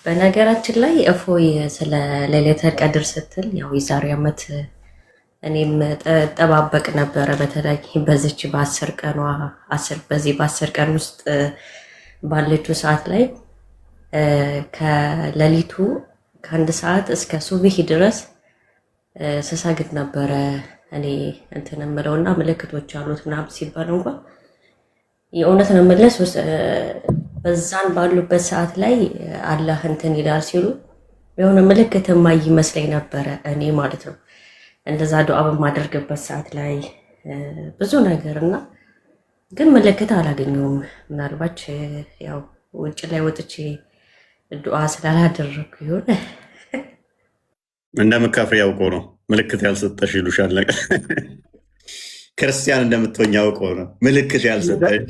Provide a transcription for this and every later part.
በነገራችን ላይ እፎይ ስለ ሌሊተል ቀድር ስትል ያው የዛሬ ዓመት እኔም ጠባበቅ ነበረ። በተለይ በዚች በ10 ቀኗ በዚህ በ10 ቀን ውስጥ ባለችው ሰዓት ላይ ከሌሊቱ ከ1 ሰዓት እስከ ሱብሂ ድረስ ስሰግድ ነበረ። እኔ እንትን እምለውና ምልክቶች አሉት ምናምን ሲባል እንኳን የእውነት ነው የምልህ በዛን ባሉበት ሰዓት ላይ አላህ እንትን ይላል ሲሉ የሆነ ምልክት የማይመስለኝ ነበረ እኔ ማለት ነው። እንደዛ ዱዓ በማደርግበት ሰዓት ላይ ብዙ ነገር እና ግን ምልክት አላገኘውም። ምናልባት ያው ውጭ ላይ ወጥቼ ዱዓ ስላላደረኩ ይሆን እንደምካፍር ያውቆ ነው ምልክት ያልሰጠሽ ይሉሻል። ክርስቲያን እንደምትሆኝ ያውቆ ነው ምልክት ያልሰጠሽ።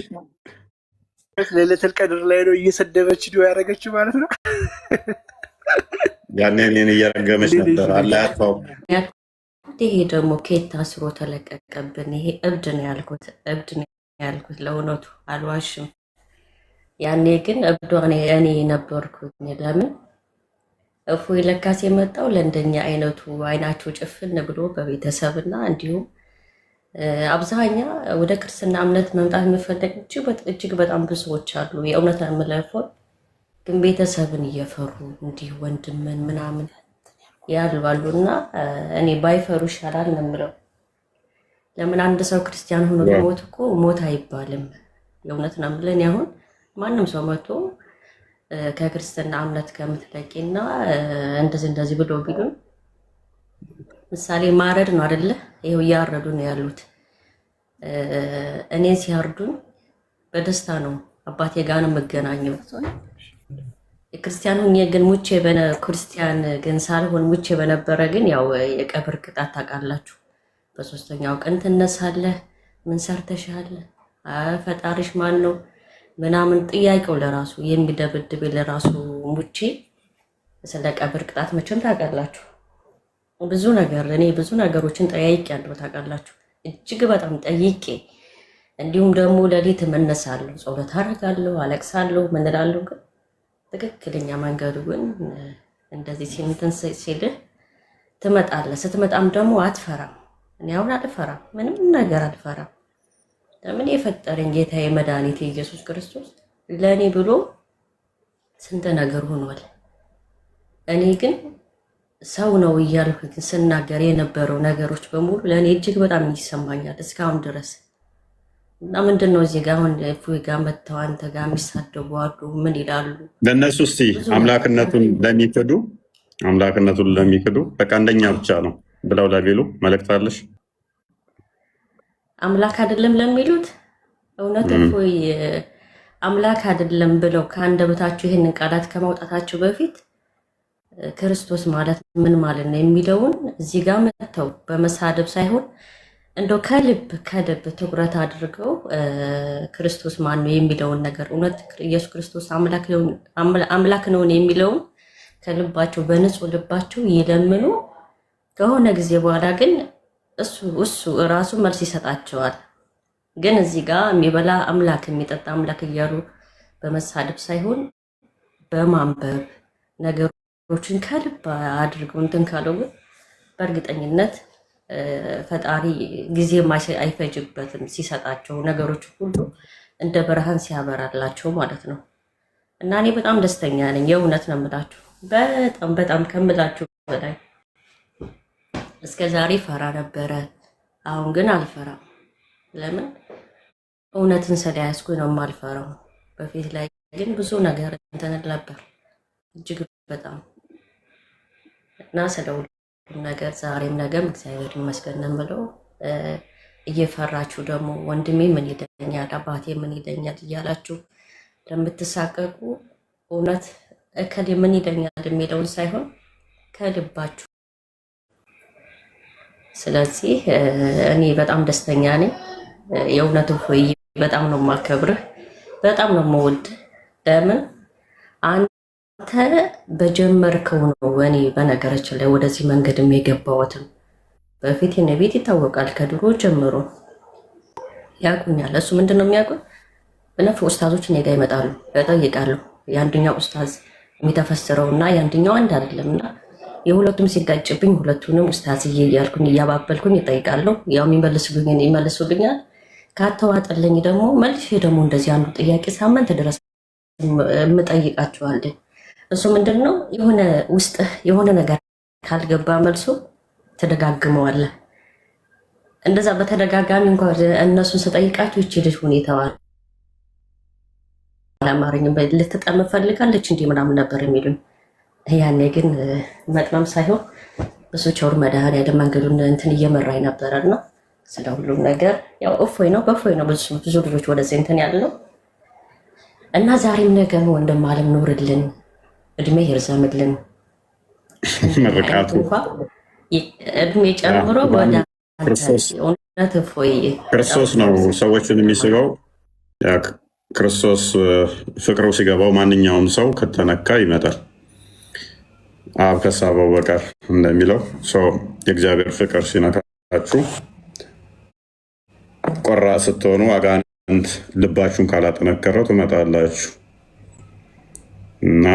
ሌሊተል ቀድር ላይ ነው እየሰደበች ዱዓ ያደረገችው ማለት ነው። ያኔ እኔን እየረገመች ነበር። አለ ያጥፋው። ይሄ ደግሞ ከየት ታስሮ ተለቀቀብን? ይሄ እብድ ነው ያልኩት ለእውነቱ አልዋሽም። ያኔ ግን እብዷ እኔ ነበርኩት። ለምን እፎይ ለካስ የመጣው ለእንደኛ አይነቱ አይናቸው ጭፍን ብሎ በቤተሰብና እንዲሁም አብዛኛ ወደ ክርስትና እምነት መምጣት የሚፈለግ እጅግ በጣም ብዙ ሰዎች አሉ። የእውነት የምለፈው ግን ቤተሰብን እየፈሩ እንዲህ ወንድምን ምናምን ያልባሉ እና እኔ ባይፈሩ ይሻላል ነው የምለው። ለምን አንድ ሰው ክርስቲያን ሆኖ ሞት እኮ ሞት አይባልም። የእውነት ነው የምልህ። እኔ አሁን ማንም ሰው መጥቶ ከክርስትና እምነት ከምትለቂና እንደዚህ ብሎ ቢሉን ምሳሌ ማረድ ነው አይደለ? ይሄው እያረዱ ነው ያሉት። እኔን ሲያርዱን በደስታ ነው አባቴ ጋር ነው የምገናኘው። ክርስቲያን ሆኜ ግን ክርስቲያን ግን ሳልሆን ሙቼ በነበረ ግን ያው የቀብር ቅጣት ታውቃላችሁ። በ3ኛው ቀን ትነሳለህ። ምን ሰርተሻል? ፈጣሪሽ ማን ነው ምናምን ጥያቄው ለራሱ የሚደብድብ ለራሱ ሙቼ ስለ ቀብር ቅጣት መቼም ታውቃላችሁ። እኔ ብዙ ነገሮችን ጠያይቄያለሁ ታውቃላችሁ። እጅግ በጣም ጠይቄ እንዲሁም ደግሞ ሌሊት እነሳለሁ፣ ጸሎት አደርጋለሁ፣ አለቅሳለሁ፣ ምን እላለሁ። ግን ትክክለኛ መንገዱ ግን እንደዚህ ሲልህ ትመጣለህ። ስትመጣም ደግሞ አትፈራም። እኔ አሁን አልፈራም፣ ምንም ነገር አልፈራም። ለምን የፈጠረኝ ጌታዬ መድኃኒቴ ኢየሱስ ክርስቶስ ለእኔ ብሎ ስንት ነገር ሆኗል። እኔ ግን ሰው ነው እያልኩ ስናገር የነበረው ነገሮች በሙሉ ለእኔ እጅግ በጣም ይሰማኛል እስካሁን ድረስ። እና ምንድን ነው እዚህ ጋር አሁን እፎይ ጋር መጥተው አንተ ጋር የሚሳደቡ አሉ። ምን ይላሉ ለእነሱ? እስቲ አምላክነቱን ለሚክዱ በቃ አንደኛ ብቻ ነው ብለው ለሚሉ መልእክት አለሽ? አምላክ አይደለም ለሚሉት እውነት እፎይ አምላክ አይደለም ብለው ከአንደበታቸው ይህንን ቃላት ከማውጣታቸው በፊት ክርስቶስ ማለት ምን ማለት ነው የሚለውን እዚህ ጋር መጥተው በመሳደብ ሳይሆን እንደው ከልብ ትኩረት አድርገው ክርስቶስ ማን ነው የሚለውን ነገር እውነት ኢየሱስ ክርስቶስ አምላክ ነው የሚለውን ከልባቸው በንጹህ ልባቸው ይለምኑ። ከሆነ ጊዜ በኋላ ግን እሱ እራሱ መልስ ይሰጣቸዋል። ግን እዚህ ጋር የሚበላ አምላክ የሚጠጣ አምላክ እያሉ በመሳደብ ሳይሆን በማንበብ ነገሮችን ከልብ አድርገው እንትን ካለው ግን በእርግጠኝነት ፈጣሪ ጊዜ አይፈጅበትም ሲሰጣቸው ነገሮች ሁሉ እንደ ብርሃን ሲያበራላቸው ማለት ነው። እና እኔ በጣም ደስተኛ ነኝ። የእውነት ነው የምላችሁ፣ በጣም ከምላችሁ በላይ። እስከ ዛሬ ፈራ ነበረ፣ አሁን ግን አልፈራም። ለምን? እውነትን ስለያዝኩኝ ነው የማልፈራው። በፊት ላይ ግን ብዙ ነገር እንትን ነበር እጅግ በጣም እና ስለ ሁሉም ነገር ዛሬም ነገም እግዚአብሔር ይመስገን ነው የምለው። እየፈራችሁ ደግሞ ወንድሜ ምን ይለኛል፣ አባቴ ምን ይለኛል እያላችሁ ለምትሳቀቁ እውነት እከሌ ምን ይለኛል የሚለውን ሳይሆን ከልባችሁ። ስለዚህ እኔ በጣም ደስተኛ ነኝ። የእውነት እፎይ በጣም ነው የማከብርህ፣ በጣም ነው የምወድ። ለምን አንተ በጀመርከው ነው እኔ በነገራችን ላይ ወደዚህ መንገድም የገባሁትም። በፊት የኔ ቤት ይታወቃል፣ ከድሮ ጀምሮ ያውቁኛል። እሱ ምንድን ነው የሚያውቁኝ? በነፍ ኡስታዞች እኔ ጋር ይመጣሉ፣ እጠይቃለሁ። የአንደኛው ኡስታዝ የሚተፈስረውና ያንደኛው አንድ አይደለምና የሁለቱም ሲጋጭብኝ ሁለቱንም ኡስታዝዬ እያልኩኝ እያባበልኩኝ እጠይቃለሁ። ያው የሚመልሱልኝ ይመልሱልኛል። ካተዋጠልኝ ደግሞ መልሼ ደግሞ እንደዚህ አንዱ ጥያቄ ሳምንት ድረስ የምጠይቃቸዋለኝ። እሱ ምንድን ነው የሆነ ውስጥ የሆነ ነገር ካልገባ መልሶ ትደጋግመዋለህ። እንደዛ በተደጋጋሚ እንኳን እነሱን ስጠይቃቸው ይቺ ልጅ ሁኔታዋል አላማረኝም ልትጠም ፈልጋለች እንዲህ ምናምን ነበር የሚሉኝ። ያኔ ግን መጥመም ሳይሆን ብዙ ቸውር መድኃኒዓለም መንገዱን እንትን እየመራኝ ነበረና ስለ ሁሉም ነገር ያው እፎይ ነው በእፎይ ነው ብዙ ልጆች ወደዚህ እንትን ያለው እና ዛሬም ነገም ወንድም አለም ኑርልን፣ እድሜ ይርዘምልን። ምርቃቱ እድሜ ጨምሮ ወደ እውነት እፎይ ክርስቶስ ነው ሰዎችን የሚስበው። ክርስቶስ ፍቅሩ ሲገባው ማንኛውም ሰው ከተነካ ይመጣል፣ አብ ከሳበው በቀር እንደሚለው ሰው የእግዚአብሔር ፍቅር ሲነካችሁ ቆራ ስትሆኑ አጋንንት ልባችሁን ካላጠነከረው ትመጣላችሁ እና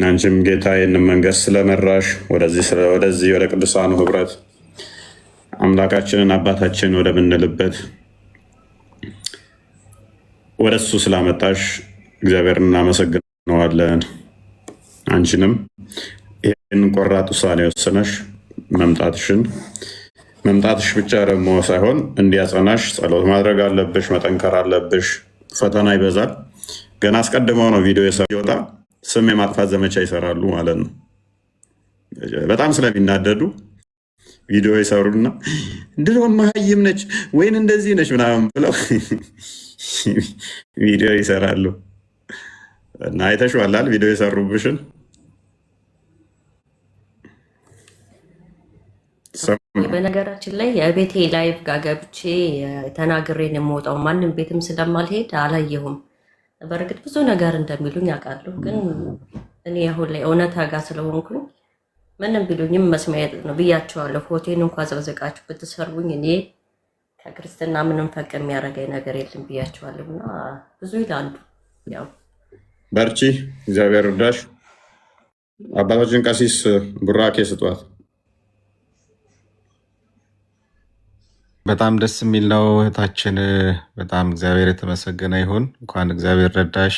አንቺም ጌታ ይህንን መንገድ ስለመራሽ ወደዚህ ወደ ቅዱሳኑ ህብረት አምላካችንን አባታችን ወደምንልበት ወደ እሱ ስላመጣሽ እግዚአብሔር እናመሰግነዋለን። አንቺንም ይህን ቆራጥ ውሳኔ ወስነሽ መምጣትሽ ብቻ ደግሞ ሳይሆን እንዲያጸናሽ ጸሎት ማድረግ አለብሽ፣ መጠንከር አለብሽ። ፈተና ይበዛል። ገና አስቀድመው ነው ቪዲዮ ሲወጣ ስም የማጥፋት ዘመቻ ይሰራሉ ማለት ነው። በጣም ስለሚናደዱ ቪዲዮ ይሰሩና ድሮ መሀይም ነች ወይን እንደዚህ ነች ምናምን ብለው ቪዲዮ ይሰራሉ እና አይተሽዋላል ቪዲዮ የሰሩብሽን። በነገራችን ላይ የቤቴ ላይቭ ጋር ገብቼ ተናግሬን የምወጣው ማንም ቤትም ስለማልሄድ አላየሁም። በእርግጥ ብዙ ነገር እንደሚሉኝ ያውቃሉ፣ ግን እኔ አሁን ላይ እውነታ ጋር ስለሆንኩኝ ምንም ቢሉኝም መስማት ነው ብያቸዋለሁ። ፎቴን እንኳ ዘቅዝቃችሁ ብትሰርቡኝ እኔ ከክርስትና ምንም ፈቅ የሚያደርገኝ ነገር የለም ብያቸዋለሁ። እና ብዙ ይላሉ። ያው በርቺ፣ እግዚአብሔር እርዳሽ። አባታችን ቀሲስ ቡራኬ ስጧት። በጣም ደስ የሚል ነው እህታችን። በጣም እግዚአብሔር የተመሰገነ ይሁን። እንኳን እግዚአብሔር ረዳሽ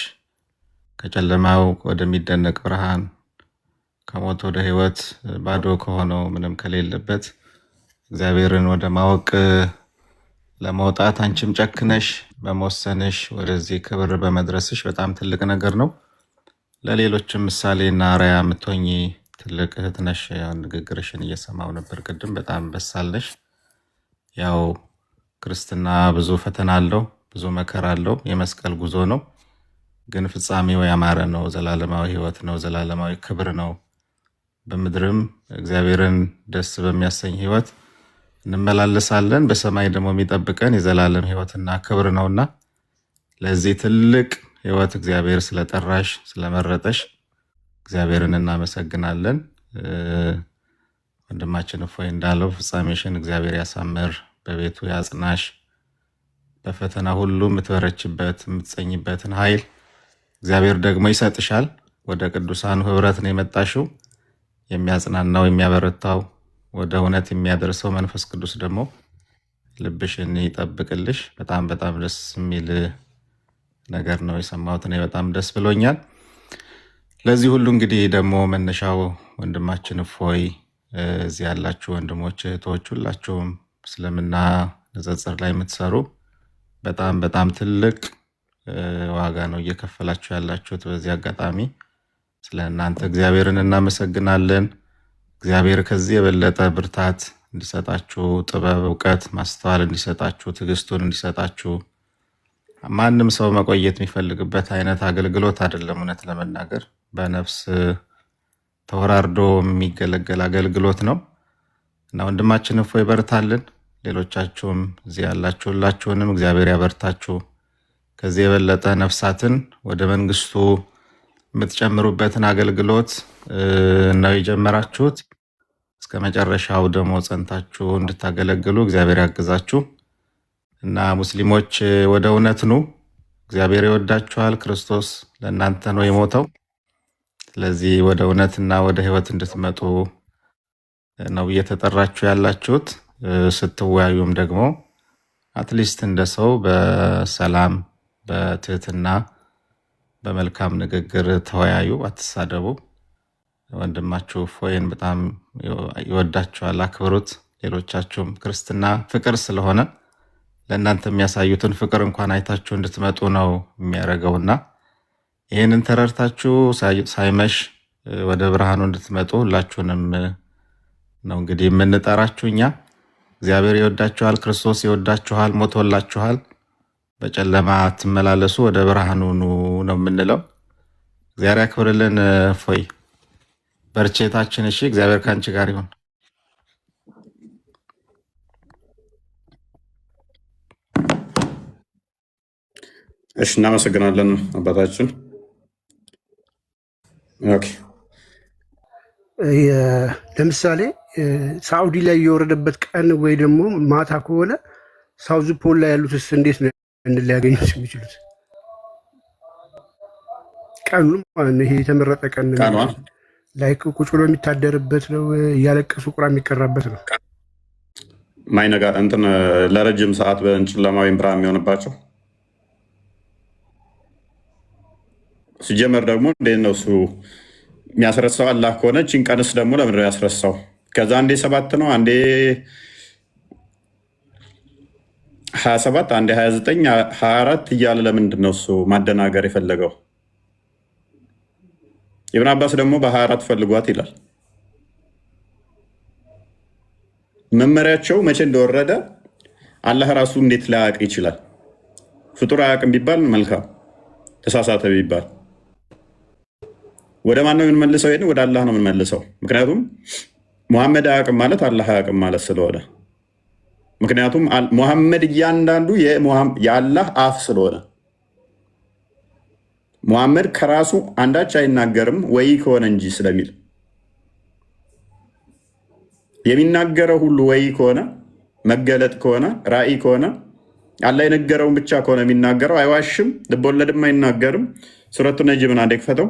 ከጨለማው ወደሚደነቅ ብርሃን፣ ከሞት ወደ ሕይወት፣ ባዶ ከሆነው ምንም ከሌለበት እግዚአብሔርን ወደ ማወቅ ለመውጣት አንቺም ጨክነሽ በመወሰንሽ ወደዚህ ክብር በመድረስሽ በጣም ትልቅ ነገር ነው። ለሌሎችም ምሳሌና አርአያ የምትሆኚ ትልቅ እህት ነሽ። ንግግርሽን እየሰማው ነበር ቅድም። በጣም በሳል ነሽ። ያው ክርስትና ብዙ ፈተና አለው፣ ብዙ መከራ አለው። የመስቀል ጉዞ ነው፣ ግን ፍጻሜው ያማረ ነው። ዘላለማዊ ሕይወት ነው፣ ዘላለማዊ ክብር ነው። በምድርም እግዚአብሔርን ደስ በሚያሰኝ ሕይወት እንመላለሳለን። በሰማይ ደግሞ የሚጠብቀን የዘላለም ሕይወትና ክብር ነውና ለዚህ ትልቅ ሕይወት እግዚአብሔር ስለጠራሽ ስለመረጠሽ እግዚአብሔርን እናመሰግናለን። ወንድማችን እፎይ እንዳለው ፍጻሜሽን እግዚአብሔር ያሳምር፣ በቤቱ ያጽናሽ፣ በፈተና ሁሉ የምትበረችበት የምትጸኝበትን ኃይል እግዚአብሔር ደግሞ ይሰጥሻል። ወደ ቅዱሳኑ ህብረት ነው የመጣሽው። የሚያጽናናው የሚያበረታው ወደ እውነት የሚያደርሰው መንፈስ ቅዱስ ደግሞ ልብሽን ይጠብቅልሽ። በጣም በጣም ደስ የሚል ነገር ነው የሰማሁት። እኔ በጣም ደስ ብሎኛል። ለዚህ ሁሉ እንግዲህ ደግሞ መነሻው ወንድማችን እፎይ፣ እዚህ ያላችሁ ወንድሞች እህቶች፣ ሁላችሁም እስልምና ንጽጽር ላይ የምትሰሩ በጣም በጣም ትልቅ ዋጋ ነው እየከፈላችሁ ያላችሁት። በዚህ አጋጣሚ ስለ እናንተ እግዚአብሔርን እናመሰግናለን። እግዚአብሔር ከዚህ የበለጠ ብርታት እንዲሰጣችሁ፣ ጥበብ፣ እውቀት፣ ማስተዋል እንዲሰጣችሁ፣ ትዕግስቱን እንዲሰጣችሁ። ማንም ሰው መቆየት የሚፈልግበት አይነት አገልግሎት አይደለም። እውነት ለመናገር በነፍስ ተወራርዶ የሚገለገል አገልግሎት ነው እና ወንድማችን እፎይ ይበርታልን። ሌሎቻችሁም እዚህ ያላችሁ ሁላችሁንም እግዚአብሔር ያበርታችሁ። ከዚህ የበለጠ ነፍሳትን ወደ መንግስቱ የምትጨምሩበትን አገልግሎት ነው የጀመራችሁት። እስከ መጨረሻው ደግሞ ጸንታችሁ እንድታገለግሉ እግዚአብሔር ያግዛችሁ እና ሙስሊሞች ወደ እውነት ኑ። እግዚአብሔር ይወዳችኋል። ክርስቶስ ለእናንተ ነው የሞተው። ስለዚህ ወደ እውነትና ወደ ህይወት እንድትመጡ ነው እየተጠራችሁ ያላችሁት። ስትወያዩም ደግሞ አትሊስት እንደ ሰው በሰላም በትህትና በመልካም ንግግር ተወያዩ፣ አትሳደቡ። ወንድማችሁ ፎይን በጣም ይወዳችኋል፣ አክብሩት። ሌሎቻችሁም ክርስትና ፍቅር ስለሆነ ለእናንተ የሚያሳዩትን ፍቅር እንኳን አይታችሁ እንድትመጡ ነው የሚያደርገውና ይህንን ተረድታችሁ ሳይመሽ ወደ ብርሃኑ እንድትመጡ ሁላችሁንም ነው እንግዲህ የምንጠራችሁ። እኛ እግዚአብሔር ይወዳችኋል፣ ክርስቶስ ይወዳችኋል፣ ሞቶላችኋል። በጨለማ አትመላለሱ፣ ወደ ብርሃኑ ኑ ነው የምንለው። እግዚአብሔር ያክብርልን። ፎይ በርቼታችን። እሺ፣ እግዚአብሔር ከአንቺ ጋር ይሁን። እሺ፣ እናመሰግናለን አባታችን። ኦኬ፣ ለምሳሌ ሳኡዲ ላይ የወረደበት ቀን ወይ ደግሞ ማታ ከሆነ ሳውዝ ፖል ላይ ያሉትስ እንዴት ነው ሊያገኙት የሚችሉት? ቀኑን ማለት ነው። ይሄ የተመረጠ ቀን ላይ ቁጭ ብሎ የሚታደርበት ነው፣ እያለቀሱ ቁራ የሚቀራበት ነው። ማይነጋ እንትን ለረጅም ሰዓት በጨለማ ወይም ብርሃን የሚሆንባቸው ሲጀመር ደግሞ እንዴት ነው እሱ የሚያስረሳው? አላህ ከሆነ ቺን ቀንስ ደግሞ ለምንድን ነው ያስረሳው? ከዛ አንዴ 7 ነው፣ አንዴ 27፣ አንዴ 29፣ 24 እያለ ለምንድን ነው እሱ ማደናገር የፈለገው? ኢብን አባስ ደግሞ በ24 ፈልጓት ይላል። መመሪያቸው መቼ እንደወረደ አላህ ራሱ እንዴት ላያውቅ ይችላል? ፍጡር አያውቅም ቢባል መልካም፣ ተሳሳተ ቢባል ወደ ማን ነው የምንመልሰው? ይሄን ወደ አላህ ነው የምንመልሰው። ምክንያቱም ሙሐመድ አያውቅም ማለት አላህ አያውቅም ማለት ስለሆነ፣ ምክንያቱም ሙሐመድ እያንዳንዱ የአላህ አፍ ስለሆነ ሙሐመድ ከራሱ አንዳች አይናገርም ወይ ከሆነ እንጂ ስለሚል የሚናገረው ሁሉ ወይ ከሆነ መገለጥ ከሆነ ራእይ ከሆነ አላህ የነገረውን ብቻ ከሆነ የሚናገረው አይዋሽም፣ ልቦለድም አይናገርም። ሱረቱ ነጅምን አንዴ ክፈተው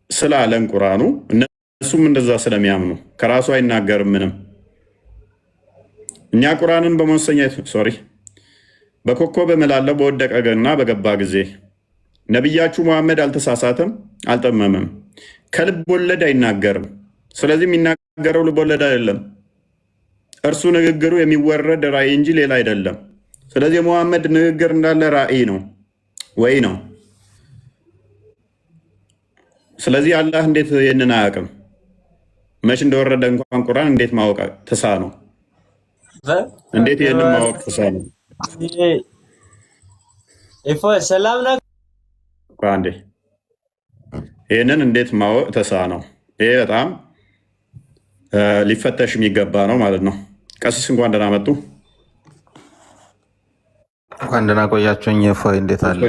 ስላለን ቁርአኑ እነሱም እንደዛ ስለሚያምኑ ከራሱ አይናገርም ምንም። እኛ ቁርአንን በመወሰኘት በኮከብ እምላለሁ በወደቀ ገና በገባ ጊዜ ነቢያችሁ ሙሐመድ አልተሳሳተም፣ አልጠመመም፣ ከልብ ወለድ አይናገርም። ስለዚህ የሚናገረው ልብ ወለድ አይደለም። እርሱ ንግግሩ የሚወረድ ራእይ እንጂ ሌላ አይደለም። ስለዚህ የሙሐመድ ንግግር እንዳለ ራእይ ነው ወይ ነው። ስለዚህ አላህ እንዴት ይህንን አያውቅም? መች እንደወረደ እንኳን ቁርአን እንዴት ማወቅ ተሳ ነው? እንዴት ይህንን ማወቅ ተሳ ነው? ሰላም ነው። አንዴ ይህንን እንዴት ማወቅ ተሳ ነው? ይሄ በጣም ሊፈተሽ የሚገባ ነው ማለት ነው። ቀሲስ እንኳን ደህና መጡ። እንኳን ደህና ቆያችሁኝ። ፎይ እንዴት አለ?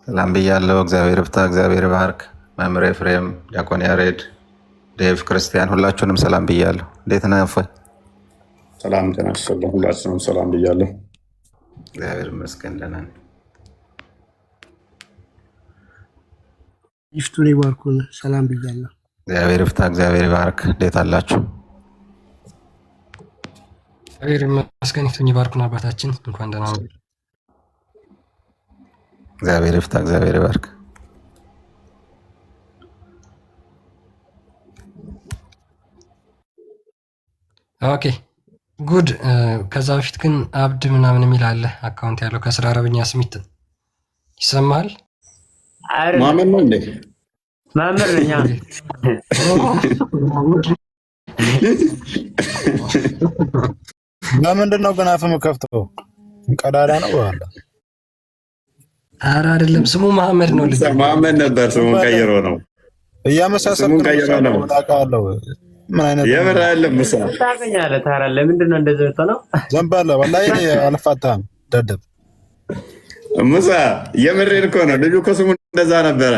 ሰላም ብያለሁ። እግዚአብሔር ይፍታ፣ እግዚአብሔር ባርክ። መምህር ኤፍሬም፣ ዲያቆን ያሬድ፣ ዴቭ፣ ክርስቲያን ሁላችሁንም ሰላም ብያለሁ። እንዴት ነህ ፎይ? ሰላም ተናሰለ። ሁላችንም ሰላም ብያለሁ። እግዚአብሔር ይመስገን ደህና ነኝ። ይፍቱን ይባርኩን። ሰላም ብያለሁ። እግዚአብሔር ይፍታ፣ እግዚአብሔር ባርክ። እንዴት አላችሁ? እግዚአብሔር ይመስገን። ይፍቱን ይባርኩን አባታችን። እንኳን ደህና ነው። እግዚአብሔር ይፍታ፣ እግዚአብሔር ይባርክ። ኦኬ ጉድ። ከዛ በፊት ግን አብድ ምናምን የሚል አለ አካውንት ያለው ከስራ አረብኛ ስሚት ይሰማል። ማመን ነው እንዴ? ማመን ነኝ። ለምንድን ነው ግን አፍ የምከፍተው? ቀዳዳ ነው አለ። ኧረ አይደለም፣ ስሙ መሐመድ ነው። ልጅ መሐመድ ነበር፣ ስሙን ቀይሮ ነው። እያመሳሰልኩ ነው። አውቃለሁ። ምን አይነት የምር አይደለም። ሙሳ ታገኛለህ። ታዲያ ለምንድን ነው እንደዚህ የምትሆነው? ዘንባለ ወላሂ አልፋታም። ደደብ ሙሳ የምሬን እኮ ነው። ልጁ እኮ ስሙ እንደዛ ነበረ።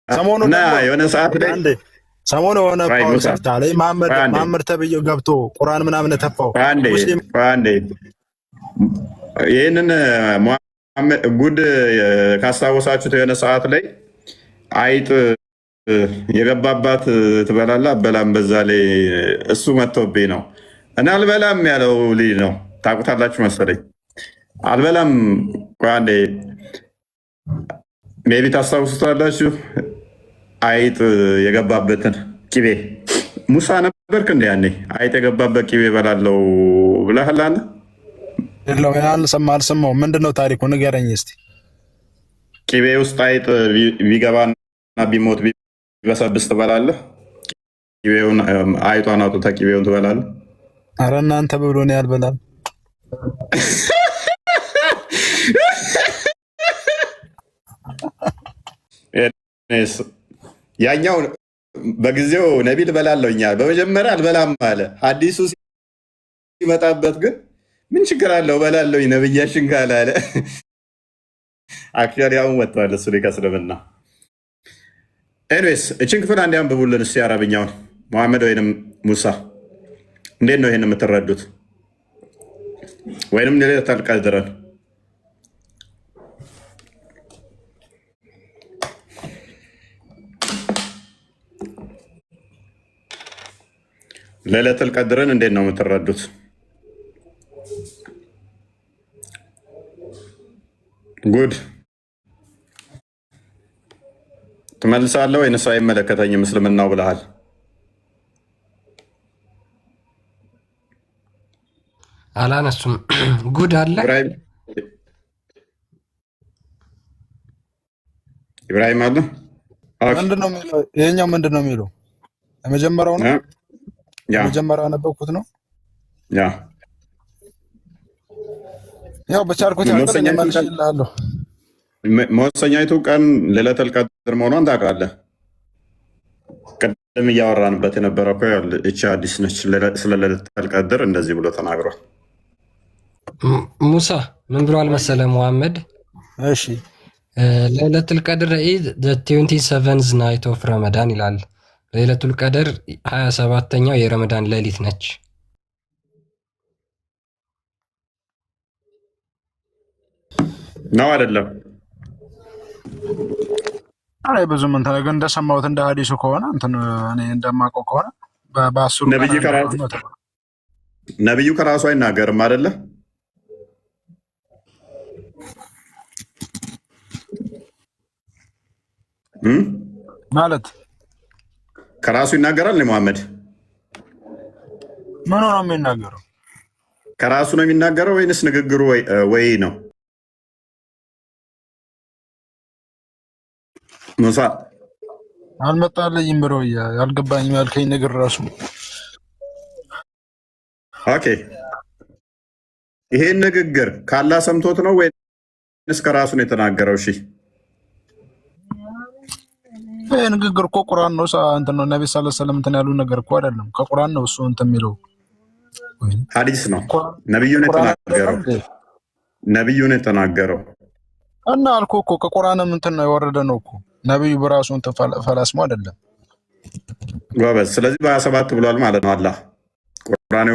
ሰሞኑን የሆነ ሰዓት ላይ ሰሞኑ የሆነ ፓውልስታ ላይ መሐመድ ተብዬው ገብቶ ቁርአን ምናምን ተፋው። ይህንን ጉድ ካስታወሳችሁት የሆነ ሰዓት ላይ አይጥ የገባባት ትበላላ አበላም። በዛ ላይ እሱ መጥቶብኝ ነው እና አልበላም ያለው ልጅ ነው። ታውቁታላችሁ መሰለኝ። አልበላም አንዴ ሜቢ ታስታውሱታላችሁ። አይጥ የገባበትን ቂቤ ሙሳ ነበርክ እንደ ያኔ አይጥ የገባበት ቂቤ በላለው ብለህላለ። አልሰማሁም። ምንድን ነው ታሪኩ? ንገረኝ እስኪ። ቂቤ ውስጥ አይጥ ቢገባና ቢሞት ቢበሰብስ ትበላለህ? አይጧን አውጥተህ ቂቤውን ትበላለህ? አረ እናንተ ብሎ ነው ያልበላል። ያኛው በጊዜው ነቢል በላለውኛል በመጀመሪያ አልበላም አለ። ሐዲሱ ሲመጣበት ግን ምን ችግር አለው በላለውኝ ነብያሽን ካለ አለ። አክቹዋሊ አሁን ወጥቷል እሱ ከእስልምና። ኤኒዌይስ እችን ክፍል አንድ አንብቡልን እስኪ አረብኛውን። መሐመድ ወይንም ሙሳ እንዴት ነው ይሄን የምትረዱት? ወይንም ሌለቱል ቀድርን ሌለቱል ቀድርን እንዴት ነው የምትረዱት? ጉድ ትመልሳለህ ወይንስ አይመለከተኝም እስልምናው ብለሃል? አላነሱም። ጉድ አለ። ኢብራሂም አለ። ምንድነው የሚለው? ይሄኛው ምንድነው የሚለው? የመጀመሪያው ነው። የመጀመሪያው ያነበብኩት ነው። ያው በቻልኩት መልሽልሃለሁ። መወሰኛይቱ ቀን ሌለቱል ቀድር መሆኗን ታውቃለህ። ቅድም እያወራንበት የነበረው እቺ አዲስ ነች። ስለ ሌለቱል ቀድር እንደዚህ ብሎ ተናግሯል። ሙሳ ምን ብሏል መሰለ ሙሐመድ? እሺ ሌለቱል ቀድር ኢዝ ዘ 27th ናይት ኦፍ ረመዳን ይላል። ሌለቱል ቀድር 27ኛው የረመዳን ሌሊት ነች። ነው አይደለም? አይ ብዙም እንትን ግን እንደሰማሁት እንደ ሀዲሱ ከሆነ እንትን እኔ እንደማውቀው ከሆነ በአስሩ ነብዩ ከራሱ አይናገርም አይደለ? ማለት ከራሱ ይናገራል ነው መሐመድ? ምን ነው የሚናገረው? ከራሱ ነው የሚናገረው ወይንስ ንግግሩ ወይ ነው? ሙሳ አልመጣልኝም ብሎ ያልገባኝም ያልከኝ ነገር ራሱ ኦኬ። ይሄን ንግግር ካላ ሰምቶት ነው ወይንስ ከራሱ ነው የተናገረው? እሺ ይሄ ንግግር እኮ ቁርአን ነው። እንትን ነው ነብይ ሰለላሁ ዐለይሂ ወሰለም እንትን ያሉ ነገር እኮ አይደለም። ከቁርአን ነው እሱ እንትን የሚለው ሐዲስ ነው። ነብዩ ነው የተናገረው። ነብዩ ነው የተናገረው እና አልኩህ እኮ ከቁርአንም እንትን ነው የወረደ ነው እኮ ነብዩ በራሱ እንትን ፈላስሞ አይደለም ጎበዝ። ስለዚህ በ27 ብሏል ማለት ነው አላህ። ቁርአን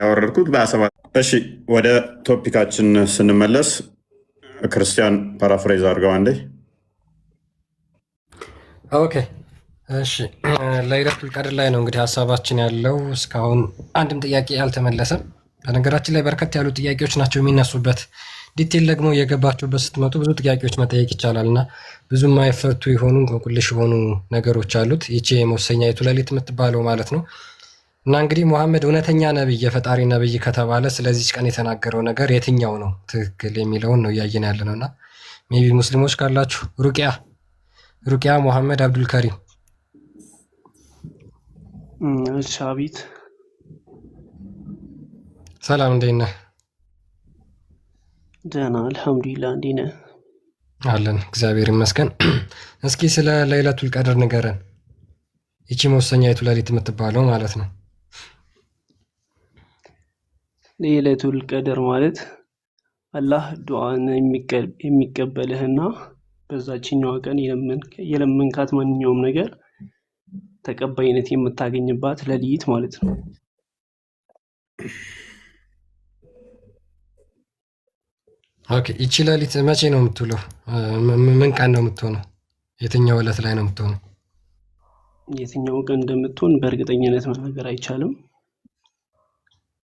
ያወረድኩት በ27። እሺ ወደ ቶፒካችን ስንመለስ ክርስቲያን ፓራፍሬዝ አድርገው አንዴ። ኦኬ እሺ ሌለቱል ቀድር ላይ ነው እንግዲህ ሀሳባችን ያለው። እስካሁን አንድም ጥያቄ አልተመለሰም። በነገራችን ላይ በርከት ያሉ ጥያቄዎች ናቸው የሚነሱበት። ዲቴል ደግሞ የገባችሁበት ስትመጡ ብዙ ጥያቄዎች መጠየቅ ይቻላል እና ብዙ የማይፈቱ የሆኑ እንቆቅልሽ የሆኑ ነገሮች አሉት። ይቺ የመወሰኛይቱ ሌሊት የምትባለው ማለት ነው። እና እንግዲህ ሙሐመድ እውነተኛ ነብይ፣ የፈጣሪ ነብይ ከተባለ ስለዚች ቀን የተናገረው ነገር የትኛው ነው ትክክል የሚለውን ነው እያየን ያለ ነው። እና ሜቢ ሙስሊሞች ካላችሁ ሩቅያ ሙሐመድ አብዱልከሪም ሻቢት ሰላም፣ እንዴት ነህ? ደህና አልሐምዱሊላህ። እንዴት ነህ? አለን እግዚአብሔር ይመስገን። እስኪ ስለ ሌለቱል ቀድር ንገረን። ይቺ መወሰኛይቱ ሌሊት የምትባለው ማለት ነው። ሌለቱል ቀድር ማለት አላህ ዱዓን የሚቀበልህና በዛችኛዋ ቀን የለመንካት ማንኛውም ነገር ተቀባይነት የምታገኝባት ሌሊት ማለት ነው። ኦኬ ይቺ ሌሊት መቼ ነው የምትውለው? ምን ቀን ነው የምትሆነው? የትኛው ዕለት ላይ ነው የምትሆነው? የትኛው ቀን እንደምትሆን በእርግጠኝነት መናገር አይቻልም።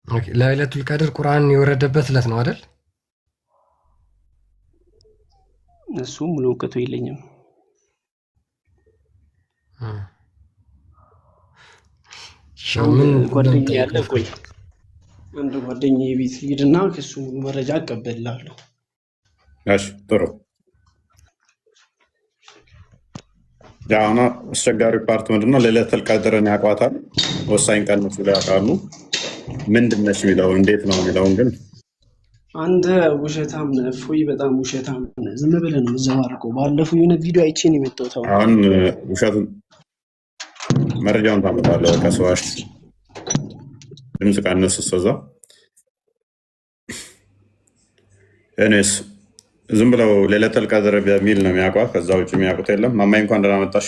ኦኬ ለይለቱል ቀድር ቁርአን የወረደበት ዕለት ነው አይደል? እሱ ሙሉ እውቀቱ የለኝም። ምን ጓደኛ ያለ ቆይ አንድ ጓደኛ ቤት ሂድና ከሱ መረጃ አቀበልላለሁ። እሺ ጥሩ። ያውና አስቸጋሪ ፓርት ምንድነው? ለይለቱል ቀድርን ያውቋታል። ወሳኝ ቀን ነው ሲሉ ያውቃሉ። ምንድን ነች የሚለው እንዴት ነው የሚለውን ግን አንተ ውሸታም ነህ እፎይ፣ በጣም ውሸታም ነህ። ዝም ብለህ ነው የምትዘባርቀው። ባለፈው የሆነ ቪዲዮ አይቼ ነው የመጣሁት። አሁን ውሸቱን መረጃውን ታመጣለህ። ከሰዋሽ ድምፅ ቀንስ እስከዛ። እኔስ ዝም ብለው ለይለቱል ቀድር በሚል ነው የሚያውቋት። ከዛ ውጭ የሚያውቁት የለም። ማማይ እንኳን ደህና መጣሽ።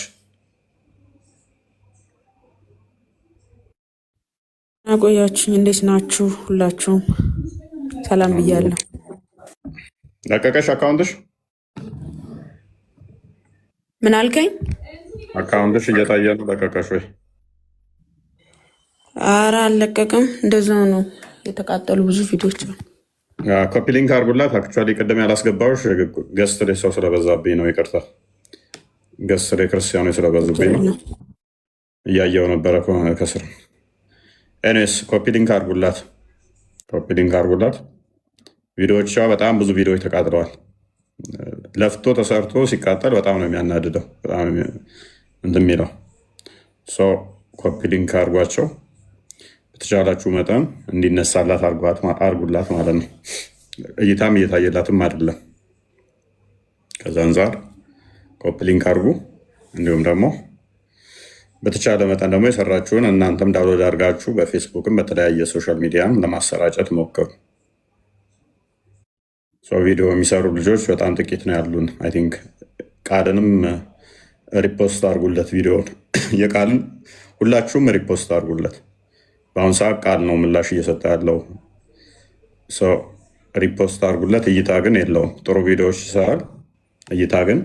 አቆያችሁኝ። እንዴት ናችሁ? ሁላችሁም ሰላም ብያለሁ። ለቀቀሽ አካውንትሽ? ምን አልከኝ? አካውንትሽ እየታየ ነው። ለቀቀሽ ወይ? ኧረ አልለቀቅም። እንደዛው ነው የተቃጠሉ ብዙ ቪዲዮች ነው። ኮፒ ሊንክ አድርጉላት። አክቹዋሊ ቅድም ያላስገባሁሽ ገስት ላይ ሰው ስለበዛብኝ ነው። ይቅርታ። ገስት ላይ ክርስቲያኖች ስለበዙብኝ ነው። እያየው ነበረ ከስር። ኤኒዌይስ ኮፒ ሊንክ አድርጉላት። ኮፒ ሊንክ አድርጉላት። ቪዲዮዎቿ በጣም ብዙ ቪዲዮዎች ተቃጥለዋል። ለፍቶ ተሰርቶ ሲቃጠል በጣም ነው የሚያናድደው። በጣም እንትን የሚለው ሰው ኮፒ ሊንክ አድርጓቸው። በተቻላችሁ መጠን እንዲነሳላት አርጉላት ማለት ነው። እይታም እየታየላትም አይደለም። ከዛ አንጻር ኮፒ ሊንክ አድርጉ። እንዲሁም ደግሞ በተቻለ መጠን ደግሞ የሰራችሁን እናንተም ዳውንሎድ አድርጋችሁ በፌስቡክም በተለያየ ሶሻል ሚዲያም ለማሰራጨት ሞክሩ። ቪዲዮ የሚሰሩ ልጆች በጣም ጥቂት ነው ያሉን። አይ ቲንክ ቃልንም ሪፖስት አድርጉለት። ቪዲዮን የቃልን ሁላችሁም ሪፖስት አድርጉለት። በአሁኑ ሰዓት ቃል ነው ምላሽ እየሰጠ ያለው። ሪፖስት አድርጉለት። እይታ ግን የለውም። ጥሩ ቪዲዮዎች ይሰራል፣ እይታ ግን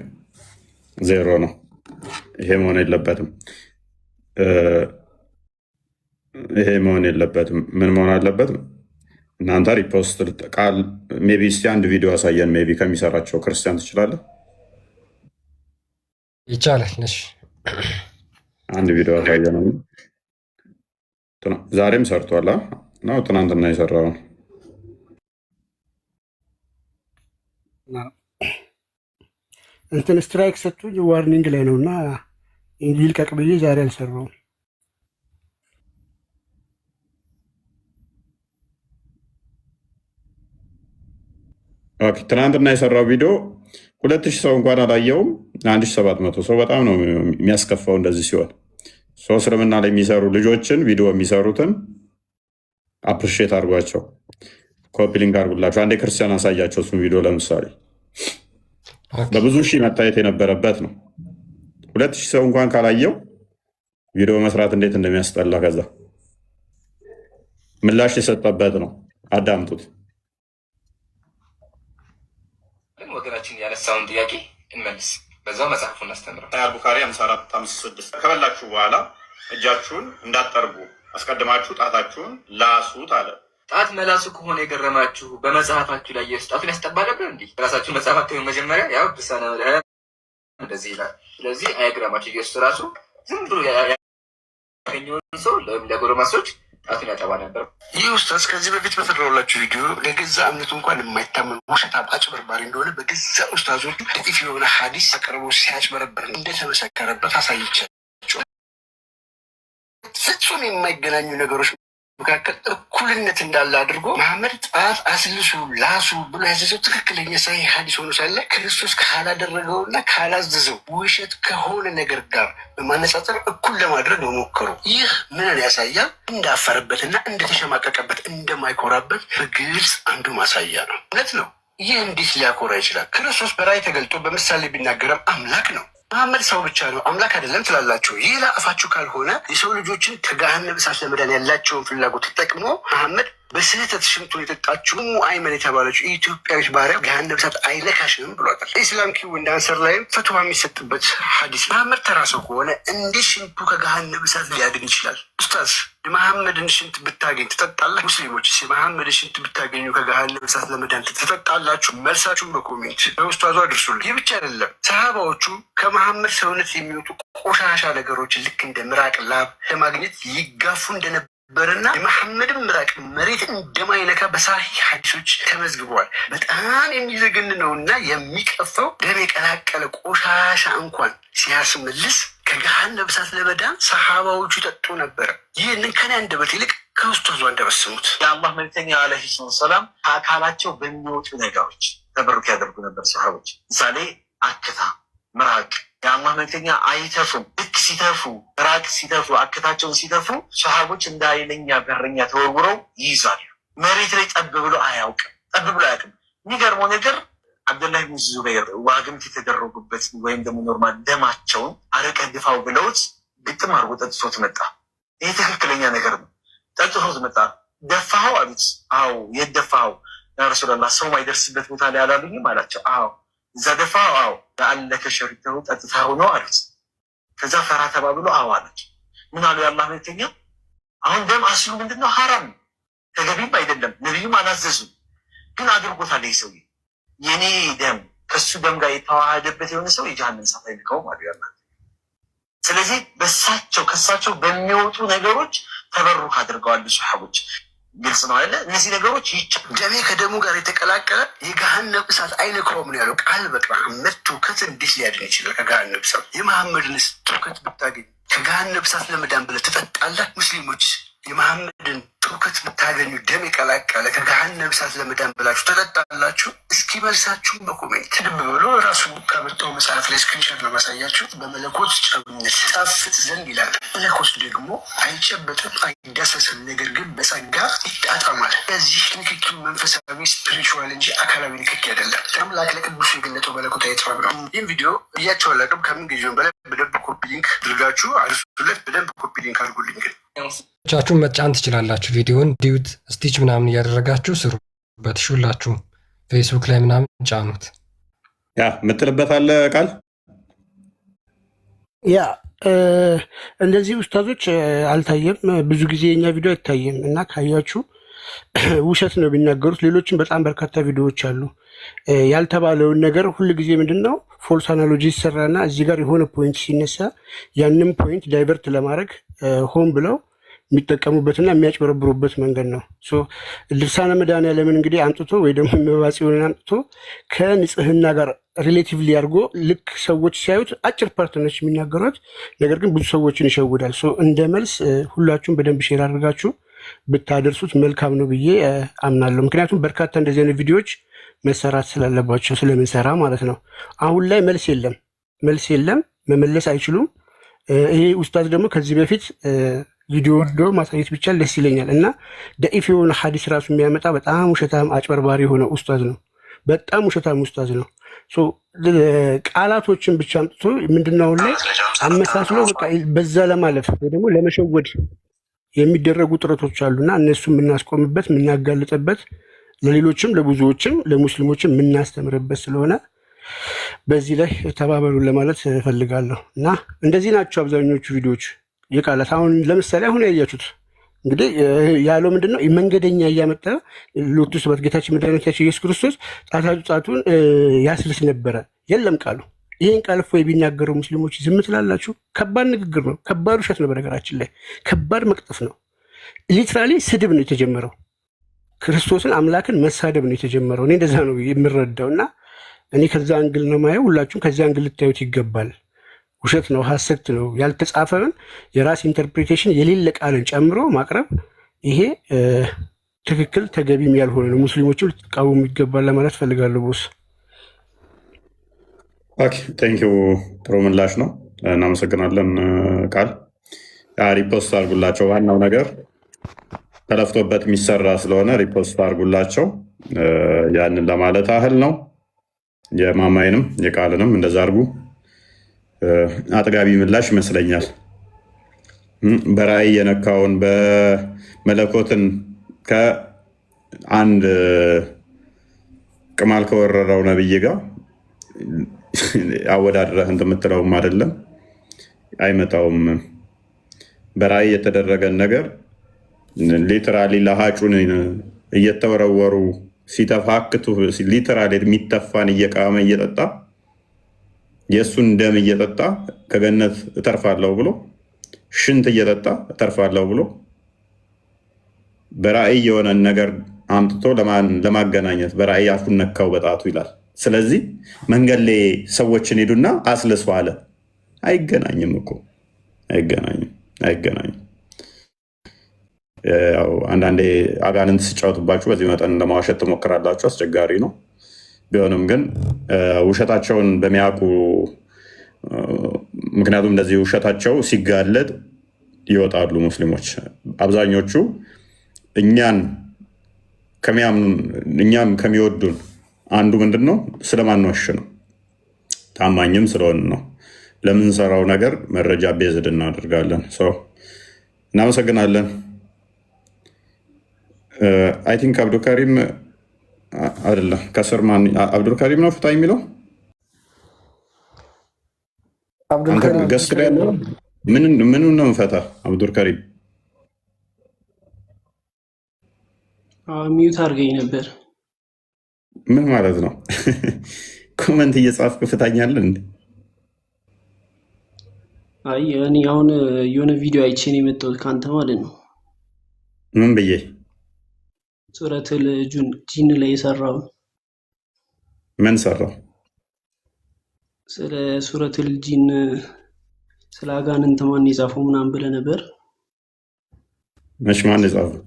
ዜሮ ነው። ይሄ መሆን የለበትም። ይሄ መሆን የለበትም። ምን መሆን አለበትም? እናንተ ሪፖስት ቃል ሜቢ እስቲ አንድ ቪዲዮ ያሳየን። ሜቢ ከሚሰራቸው ክርስቲያን ትችላለህ? ይቻላል። እሺ አንድ ቪዲዮ ያሳየን። ዛሬም ሰርቷል ነው ትናንትና የሰራውን እንትን ስትራይክ ሰጥቶኝ ዋርኒንግ ላይ ነው እና ይልቀቅ ብዬ ዛሬ አልሰራውም። ትናንትና የሰራው ቪዲዮ 2000 ሰው እንኳን አላየውም። 1700 ሰው። በጣም ነው የሚያስከፋው እንደዚህ ሲሆን። ሰው እስልምና ላይ የሚሰሩ ልጆችን ቪዲዮ የሚሰሩትን አፕሪሼት አድርጓቸው፣ ኮፒ ሊንክ አድርጉላቸው። አንዴ ክርስቲያን አሳያቸው እሱን ቪዲዮ። ለምሳሌ በብዙ ሺህ መታየት የነበረበት ነው። 2000 ሰው እንኳን ካላየው ቪዲዮ መስራት እንዴት እንደሚያስጠላ ከዛ ምላሽ የሰጠበት ነው። አዳምጡት። ወገናችን ያነሳውን ጥያቄ እንመልስ፣ በዛው መጽሐፉ እናስተምረው። ቡኻሪ 5456 ከበላችሁ በኋላ እጃችሁን እንዳትጠርጉ አስቀድማችሁ ጣታችሁን ላሱት አለ። ጣት መላሱ ከሆነ የገረማችሁ በመጽሐፋችሁ ላይ ኢየሱስ ጣቱን ያስጠባ ነበር። እንዲህ ራሳችሁ መጽሐፋችሁ መጀመሪያ ያው ድርሳነ መድኃኒዓለም እንደዚህ ይላል። ስለዚህ አይገረማችሁ፣ ኢየሱስ ራሱ ዝም ብሎ ያገኘውን ሰው ለጎረማሶች ጣቱን ያጠባ ነበር። ይህ ኡስታዝ ከዚህ በፊት በሰራሁላችሁ ቪዲዮ ለገዛ እምነቱ እንኳን የማይታመን ውሸታም አጭበርባሪ እንደሆነ በገዛ ኡስታዞቹ ጥቂት የሆነ ሐዲስ አቅርቦ ሲያጭበረበር እንደተመሰከረበት አሳይቻቸው። ፍጹም የማይገናኙ ነገሮች መካከል እኩልነት እንዳለ አድርጎ መሐመድ ጣት አስልሱ ላሱ ብሎ ያዘዘው ትክክለኛ ሳሂህ ሐዲስ ሆኖ ሳለ ክርስቶስ ካላደረገውና ካላዘዘው ውሸት ከሆነ ነገር ጋር በማነጻጸር እኩል ለማድረግ መሞከሩ ይህ ምንን ያሳያል? እንዳፈረበትና እንደተሸማቀቀበት እንደማይኮራበት በግልጽ አንዱ ማሳያ ነው። እውነት ነው። ይህ እንዴት ሊያኮራ ይችላል? ክርስቶስ በራእይ ተገልጦ በምሳሌ ቢናገርም አምላክ ነው። መሐመድ ሰው ብቻ ነው አምላክ አይደለም ትላላችሁ። ይህ ለአፋችሁ ካልሆነ የሰው ልጆችን ከገሃነመ እሳት ለመዳን ያላቸውን ፍላጎት ተጠቅሞ መሐመድ በስህተት ሽንቱን የጠጣችው አይመን የተባለችው ኢትዮጵያዊት ባሪያ ገሃነመ እሳት አይለካሽም ብሏታል። ኢስላም ኪው እንደ አንሰር ላይም ፈትዋ የሚሰጥበት ሐዲስ መሐመድ ተራ ሰው ከሆነ እንዴት ሽንቱ ከገሃነመ እሳት ሊያድን ይችላል? ኡስታዝ የመሐመድን ሽንት ብታገኝ ትጠጣለህ? ሙስሊሞች የመሐመድን ሽንት ብታገኙ ከገሃነመ እሳት ለመዳን ትጠጣላችሁ? መልሳችሁን በኮሜንት በኡስታዙ አድርሱልኝ። ይህ ብቻ አይደለም፣ ሰሃባዎቹ ከመሐመድ ሰውነት የሚወጡ ቆሻሻ ነገሮችን ልክ እንደ ምራቅ፣ ላብ ለማግኘት ይጋፉ እንደነበርና የመሐመድን ምራቅ መሬት እንደማይነካ በሳሂህ ሐዲሶች ተመዝግበዋል። በጣም የሚዘገን ነው እና የሚቀፈው ደም የቀላቀለ ቆሻሻ እንኳን ሲያስመልስ ከገሃነመ እሳት ለመዳን ሰሃባዎቹ ይጠጡ ነበረ። ይህንን ከኔ አንደበት ይልቅ ከኡስታዙ አንደበት ስሙት። የአላህ መልክተኛ ዓለይሂ ሰላም ከአካላቸው በሚወጡ ነገሮች ተበሩክ ያደርጉ ነበር ሰሃቦች። ምሳሌ አክታ፣ ምራቅ። የአላህ መልክተኛ አይተፉም። ልክ ሲተፉ፣ ምራቅ ሲተፉ፣ አክታቸውን ሲተፉ ሰሃቦች እንደ ኃይለኛ በረኛ ተወርውረው ይይዛሉ። መሬት ላይ ጠብ ብሎ አያውቅም። ጠብ ብሎ አያውቅም። የሚገርመው ነገር አብዱላህ ብን ዙበይር ዋግምት የተደረጉበት ወይም ደግሞ ኖርማል ደማቸውን አረቀህ ድፋው ብለውት ግጥም አድርጎ ጠጥቶት መጣ። ይህ ትክክለኛ ነገር ነው። ጠጥቶት መጣ። ደፋኸው አሉት። አዎ። የት ደፋኸው? ያ ረሱላላህ ሰው ማይደርስበት ቦታ ላይ አላሉኝም አላቸው። አዎ። እዛ ደፋኸው? አዎ። ለአለከ ሸሪተው ጠጥተኸው ነው አሉት። ከዛ ፈራ ተባብሎ አዎ አላቸው። ምን አሉ የአላህ መልክተኛ? አሁን ደም አስሉ ምንድነው? ሐራም ተገቢም አይደለም። ነቢዩም አላዘዙም፣ ግን አድርጎታል ይህ ሰውዬ። የኔ ደም ከሱ ደም ጋር የተዋሃደበት የሆነ ሰው የጀሃነም እሳት አይልከውም አሉ ያላ። ስለዚህ በሳቸው ከሳቸው በሚወጡ ነገሮች ተበሩክ አድርገዋል ሰሃቦች። ግልጽ ነው አይደለ? እነዚህ ነገሮች ደሜ ከደሙ ጋር የተቀላቀለ የገሃነመ እሳት አይልከውም ነው ያለው ቃል በቃል። መሐመድ ትውከት እንዴት ሊያድን ይችላል ከገሃነመ እሳት? የመሐመድንስ ትውከት ብታገኝ ከገሃነመ እሳት ለመዳን ብለህ ትጠጣለህ? ሙስሊሞች የመሐመድን ትውከት ብታገኙ ደም የቀላቀለ ከገሃነመ እሳት ለመዳን ብላችሁ ተጠጣላችሁ? እስኪ መልሳችሁን በኮሜንት ልብ ብሎ ራሱ ከመጣው መጽሐፍ ላይ ስክሪንሾት ነው ማሳያችሁ። በመለኮት ጨውነት ጣፍጥ ዘንድ ይላል። መለኮት ደግሞ አይጨበጥም፣ አይዳሰስም፣ ነገር ግን በጸጋ ይጣጣማል። ለዚህ ንክኪ መንፈሳዊ ስፒሪቹዋል እንጂ አካላዊ ንክኪ አይደለም። አምላክ ለቅዱስ የገለጠው መለኮታዊ ጥበብ ነው። ይህም ቪዲዮ እያቸው አላቅም ከምን ጊዜውን በላይ በደንብ ኮፒ ሊንክ አድርጋችሁ አድርሱለት። በደንብ ኮፒ ሊንክ አድርጉልኝ። ግን ቻችሁን መጫን ትችላላችሁ። ቪዲዮን ዲዩት ስቲች ምናምን እያደረጋችሁ ስሩበት። ሁላችሁም ፌስቡክ ላይ ምናምን ጫኑት። ያ የምትልበት አለ ቃል ያ እንደዚህ ኡስታዞች አልታየም። ብዙ ጊዜ የኛ ቪዲዮ አይታየም እና ካያችሁ ውሸት ነው የሚናገሩት። ሌሎችም በጣም በርካታ ቪዲዮዎች አሉ። ያልተባለውን ነገር ሁል ጊዜ ምንድን ነው ፎልስ አናሎጂ ይሰራና እዚህ ጋር የሆነ ፖይንት ሲነሳ ያንም ፖይንት ዳይቨርት ለማድረግ ሆን ብለው የሚጠቀሙበትና የሚያጭበረብሩበት መንገድ ነው። ልሳነ መድኃኔዓለምን እንግዲህ አምጥቶ ወይ ደግሞ መባጽዮንን አምጥቶ ከንጽህና ጋር ሪሌቲቭሊ አድርጎ ልክ ሰዎች ሲያዩት አጭር ፓርትነች የሚናገሯት ነገር ግን ብዙ ሰዎችን ይሸውዳል። እንደ መልስ ሁላችሁም በደንብ ሼር አድርጋችሁ ብታደርሱት መልካም ነው ብዬ አምናለሁ። ምክንያቱም በርካታ እንደዚህ አይነት ቪዲዮዎች መሰራት ስላለባቸው ስለምንሰራ ማለት ነው። አሁን ላይ መልስ የለም፣ መመለስ አይችሉም። ይሄ ኡስታዝ ደግሞ ከዚህ በፊት ቪዲዮ ወርዶ ማሳየት ብቻ ደስ ይለኛል እና ደኢፍ የሆነ ሐዲስ ራሱ የሚያመጣ በጣም ውሸታም አጭበርባሪ የሆነ ኡስታዝ ነው። በጣም ውሸታም ኡስታዝ ነው። ቃላቶችን ብቻ አምጥቶ ምንድነው ላይ አመሳስሎ በቃ በዛ ለማለፍ ወይ ደግሞ ለመሸወድ የሚደረጉ ጥረቶች አሉና እነሱ የምናስቆምበት የምናጋልጥበት ለሌሎችም ለብዙዎችም ለሙስሊሞችም የምናስተምርበት ስለሆነ በዚህ ላይ ተባበሩ ለማለት እፈልጋለሁ። እና እንደዚህ ናቸው አብዛኞቹ ቪዲዮዎች የቃላት። አሁን ለምሳሌ አሁን ያያችሁት እንግዲህ ያለው ምንድነው መንገደኛ እያመጣ ሎቱ ስብሐት ጌታችን መድኃኒታችን ኢየሱስ ክርስቶስ ጣቱን ያስልስ ነበረ። የለም ቃሉ። ይህን ቃል እፎይ ቢናገረው ሙስሊሞች ዝም ትላላችሁ? ከባድ ንግግር ነው። ከባድ ውሸት ነው። በነገራችን ላይ ከባድ መቅጠፍ ነው። ሊትራሊ ስድብ ነው የተጀመረው። ክርስቶስን አምላክን መሳደብ ነው የተጀመረው። እኔ እንደዛ ነው የምረዳው እና እኔ ከዛ አንግል ነው ማየው። ሁላችሁም ከዛ አንግል ልታዩት ይገባል። ውሸት ነው፣ ሐሰት ነው። ያልተጻፈውን የራስ ኢንተርፕሪቴሽን የሌለ ቃልን ጨምሮ ማቅረብ ይሄ ትክክል ተገቢም ያልሆነ ነው። ሙስሊሞችም ልትቃወሙ ይገባል ለማለት ፈልጋለሁ። ቦስ ቴንኪው። ጥሩ ምላሽ ነው። እናመሰግናለን። ቃል ሪፖስት አድርጉላቸው። ዋናው ነገር ተለፍቶበት የሚሰራ ስለሆነ ሪፖስት አድርጉላቸው። ያንን ለማለት ያህል ነው። የማማይንም የቃልንም እንደዛ አድርጉ። አጥጋቢ ምላሽ ይመስለኛል። በራእይ የነካውን በመለኮትን አንድ ቅማል ከወረረው ነብይ ጋር አወዳድረህ እንትን የምትለውም አይደለም፣ አይመጣውም። በራእይ የተደረገን ነገር ሊትራሊ ለሀጩን እየተወረወሩ ሲተፋክቱ ሊትራሊ የሚተፋን እየቃመ እየጠጣ የእሱን ደም እየጠጣ ከገነት እተርፋለሁ ብሎ ሽንት እየጠጣ እተርፋለሁ ብሎ በራእይ የሆነን ነገር አምጥቶ ለማገናኘት በራእይ አፉን ነካው በጣቱ ይላል። ስለዚህ መንገድ ላይ ሰዎችን ሄዱና አስልሱ አለ። አይገናኝም እኮ አይገናኝም። ያው አንዳንዴ አጋንንት ሲጫወቱባችሁ በዚህ መጠን ለማዋሸት ትሞክራላችሁ። አስቸጋሪ ነው። ቢሆንም ግን ውሸታቸውን በሚያውቁ ምክንያቱም እንደዚህ ውሸታቸው ሲጋለጥ ይወጣሉ ሙስሊሞች። አብዛኞቹ እኛም ከሚወዱን አንዱ ምንድን ነው? ስለማንዋሽ ነው። ታማኝም ስለሆን ነው። ለምንሰራው ነገር መረጃ ቤዝድ እናደርጋለን። እናመሰግናለን። አይ ቲንክ አብዱልካሪም አይደለም ከስር ማን አብዱልካሪም ነው ፍታ የሚለው ገስ ላይ ያለው ምን ነው ፈታ አብዱልካሪም ሚዩት አድርገኝ ነበር። ምን ማለት ነው? ኮመንት እየጻፍክ ፍታኛለን እንዴ? አይ እኔ አሁን የሆነ ቪዲዮ አይቼ ነው የመጣሁት ከአንተ ማለት ነው። ምን ብዬ? ሱረቱል ጂን ላይ የሰራው ምን ሰራው? ስለ ሱረቱል ጂን ስለ አጋንንት ማን የጻፈው ምናምን ብለህ ነበር። መች ማን የጻፈው?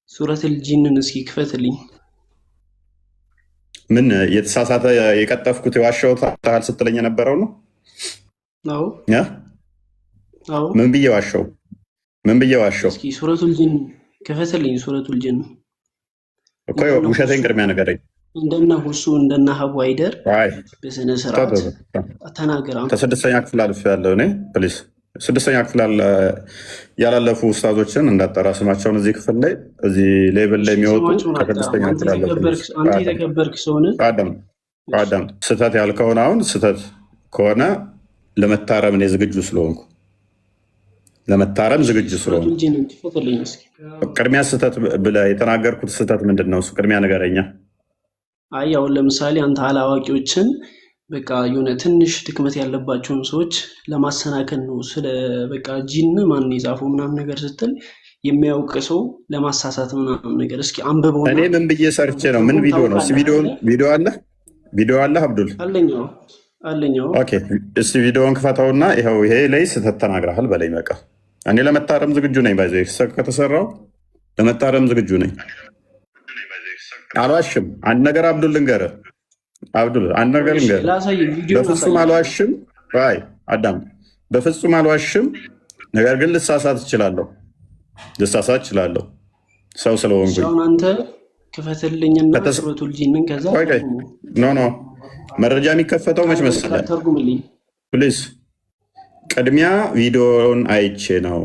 ሱረቱል ጂንን እስኪ ክፈትልኝ። ምን የተሳሳተ የቀጠፍኩት የዋሸሁት ታህል ስትለኝ የነበረው ነው? አዎ። ምን ብዬ ዋሸው? እስኪ ሱረቱል ጂን ክፈትልኝ። ሱረቱል ጂን እኮ ውሸቴን ቅድሚያ ንገረኝ። እንደነ ሁሱ እንደነ ሀቡ አይደር በስነ ስርዓት ተናገር። ከስድስተኛ ክፍል አልፌያለሁ እኔ። ፕሊዝ ስድስተኛ ክፍል ያላለፉ ኡስታዞችን እንዳጠራ ስማቸውን እዚህ ክፍል ላይ እዚህ ሌብል ላይ የሚወጡ ከስድስተኛ ክፍል አንተ የተከበርክ ሰው ነህ። አዳም ስህተት ያልከውን አሁን ስህተት ከሆነ ለመታረም እኔ ዝግጁ ስለሆንኩ ቅድሚያ ስህተት ብለህ የተናገርኩት ስህተት ምንድን ነው? እሱ ቅድሚያ ንገረኛ። አይ አሁን ለምሳሌ አንተ አላዋቂዎችን በቃ የሆነ ትንሽ ድክመት ያለባቸውን ሰዎች ለማሰናከል ነው ስለ በቃ ጂን ማን የጻፈው ምናምን ነገር ስትል የሚያውቅ ሰው ለማሳሳት ምናምን ነገር እስኪ አንብበው። እኔ ምን ብዬ ሰርቼ ነው? ምን ቪዲዮ ነው? ቪዲዮ አለ አብዱል አለኛው። ኦኬ እስቲ ቪዲዮውን ክፈተውና ይኸው ይሄ ላይ ስህተት ተናግረሃል በላይ በቃ እኔ ለመታረም ዝግጁ ነኝ። ባይዘ ከተሰራው ለመታረም ዝግጁ ነኝ። አልዋሽም። አንድ ነገር አብዱል ልንገርህ፣ አንድ ነገር ልንገርህ። በፍጹም አልዋሽም። አዳም በፍጹም አልዋሽም። ነገር ግን ልሳሳት እችላለሁ። ሰው ስለሆንኩኝ አንተ ክፈትልኝና ሱረቱል ጂንን ከዛ ኖ መረጃ የሚከፈተው መች መሰለህ? ፕሊዝ ቅድሚያ ቪዲዮን አይቼ ነው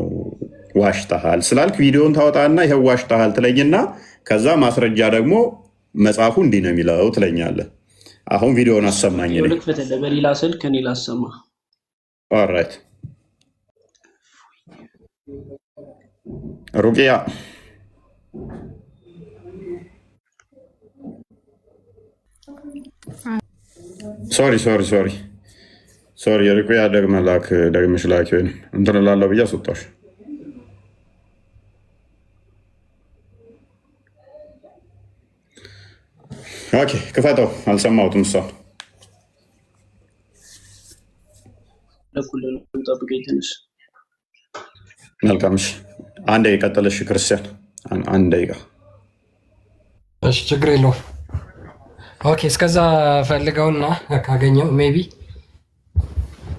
ዋሽተሃል ስላልክ ቪዲዮን ታወጣና ይኸው ዋሽተሃል ትለኝና ከዛ ማስረጃ ደግሞ መጽሐፉ እንዲህ ነው የሚለው ትለኛለህ። አሁን ቪዲዮን አሰማኝ። በሌላ ስልክ እኔ ላሰማ። ኦልራይት ሩቅያ ሶሪ ሩቅያ ደግመሽ ላኪ ወይም እንትን እላለሁ ብዬ አስወጣሽ። ኦኬ ክፈተው። አልሰማሁትም። እሷ መልካም። እሺ አንድ ደቂቃ ቀጥለሽ ክርስቲያን፣ አንድ ደቂቃ። እሺ ችግር የለውም። ኦኬ እስከዛ ፈልገውና ካገኘው ሜይ ቢ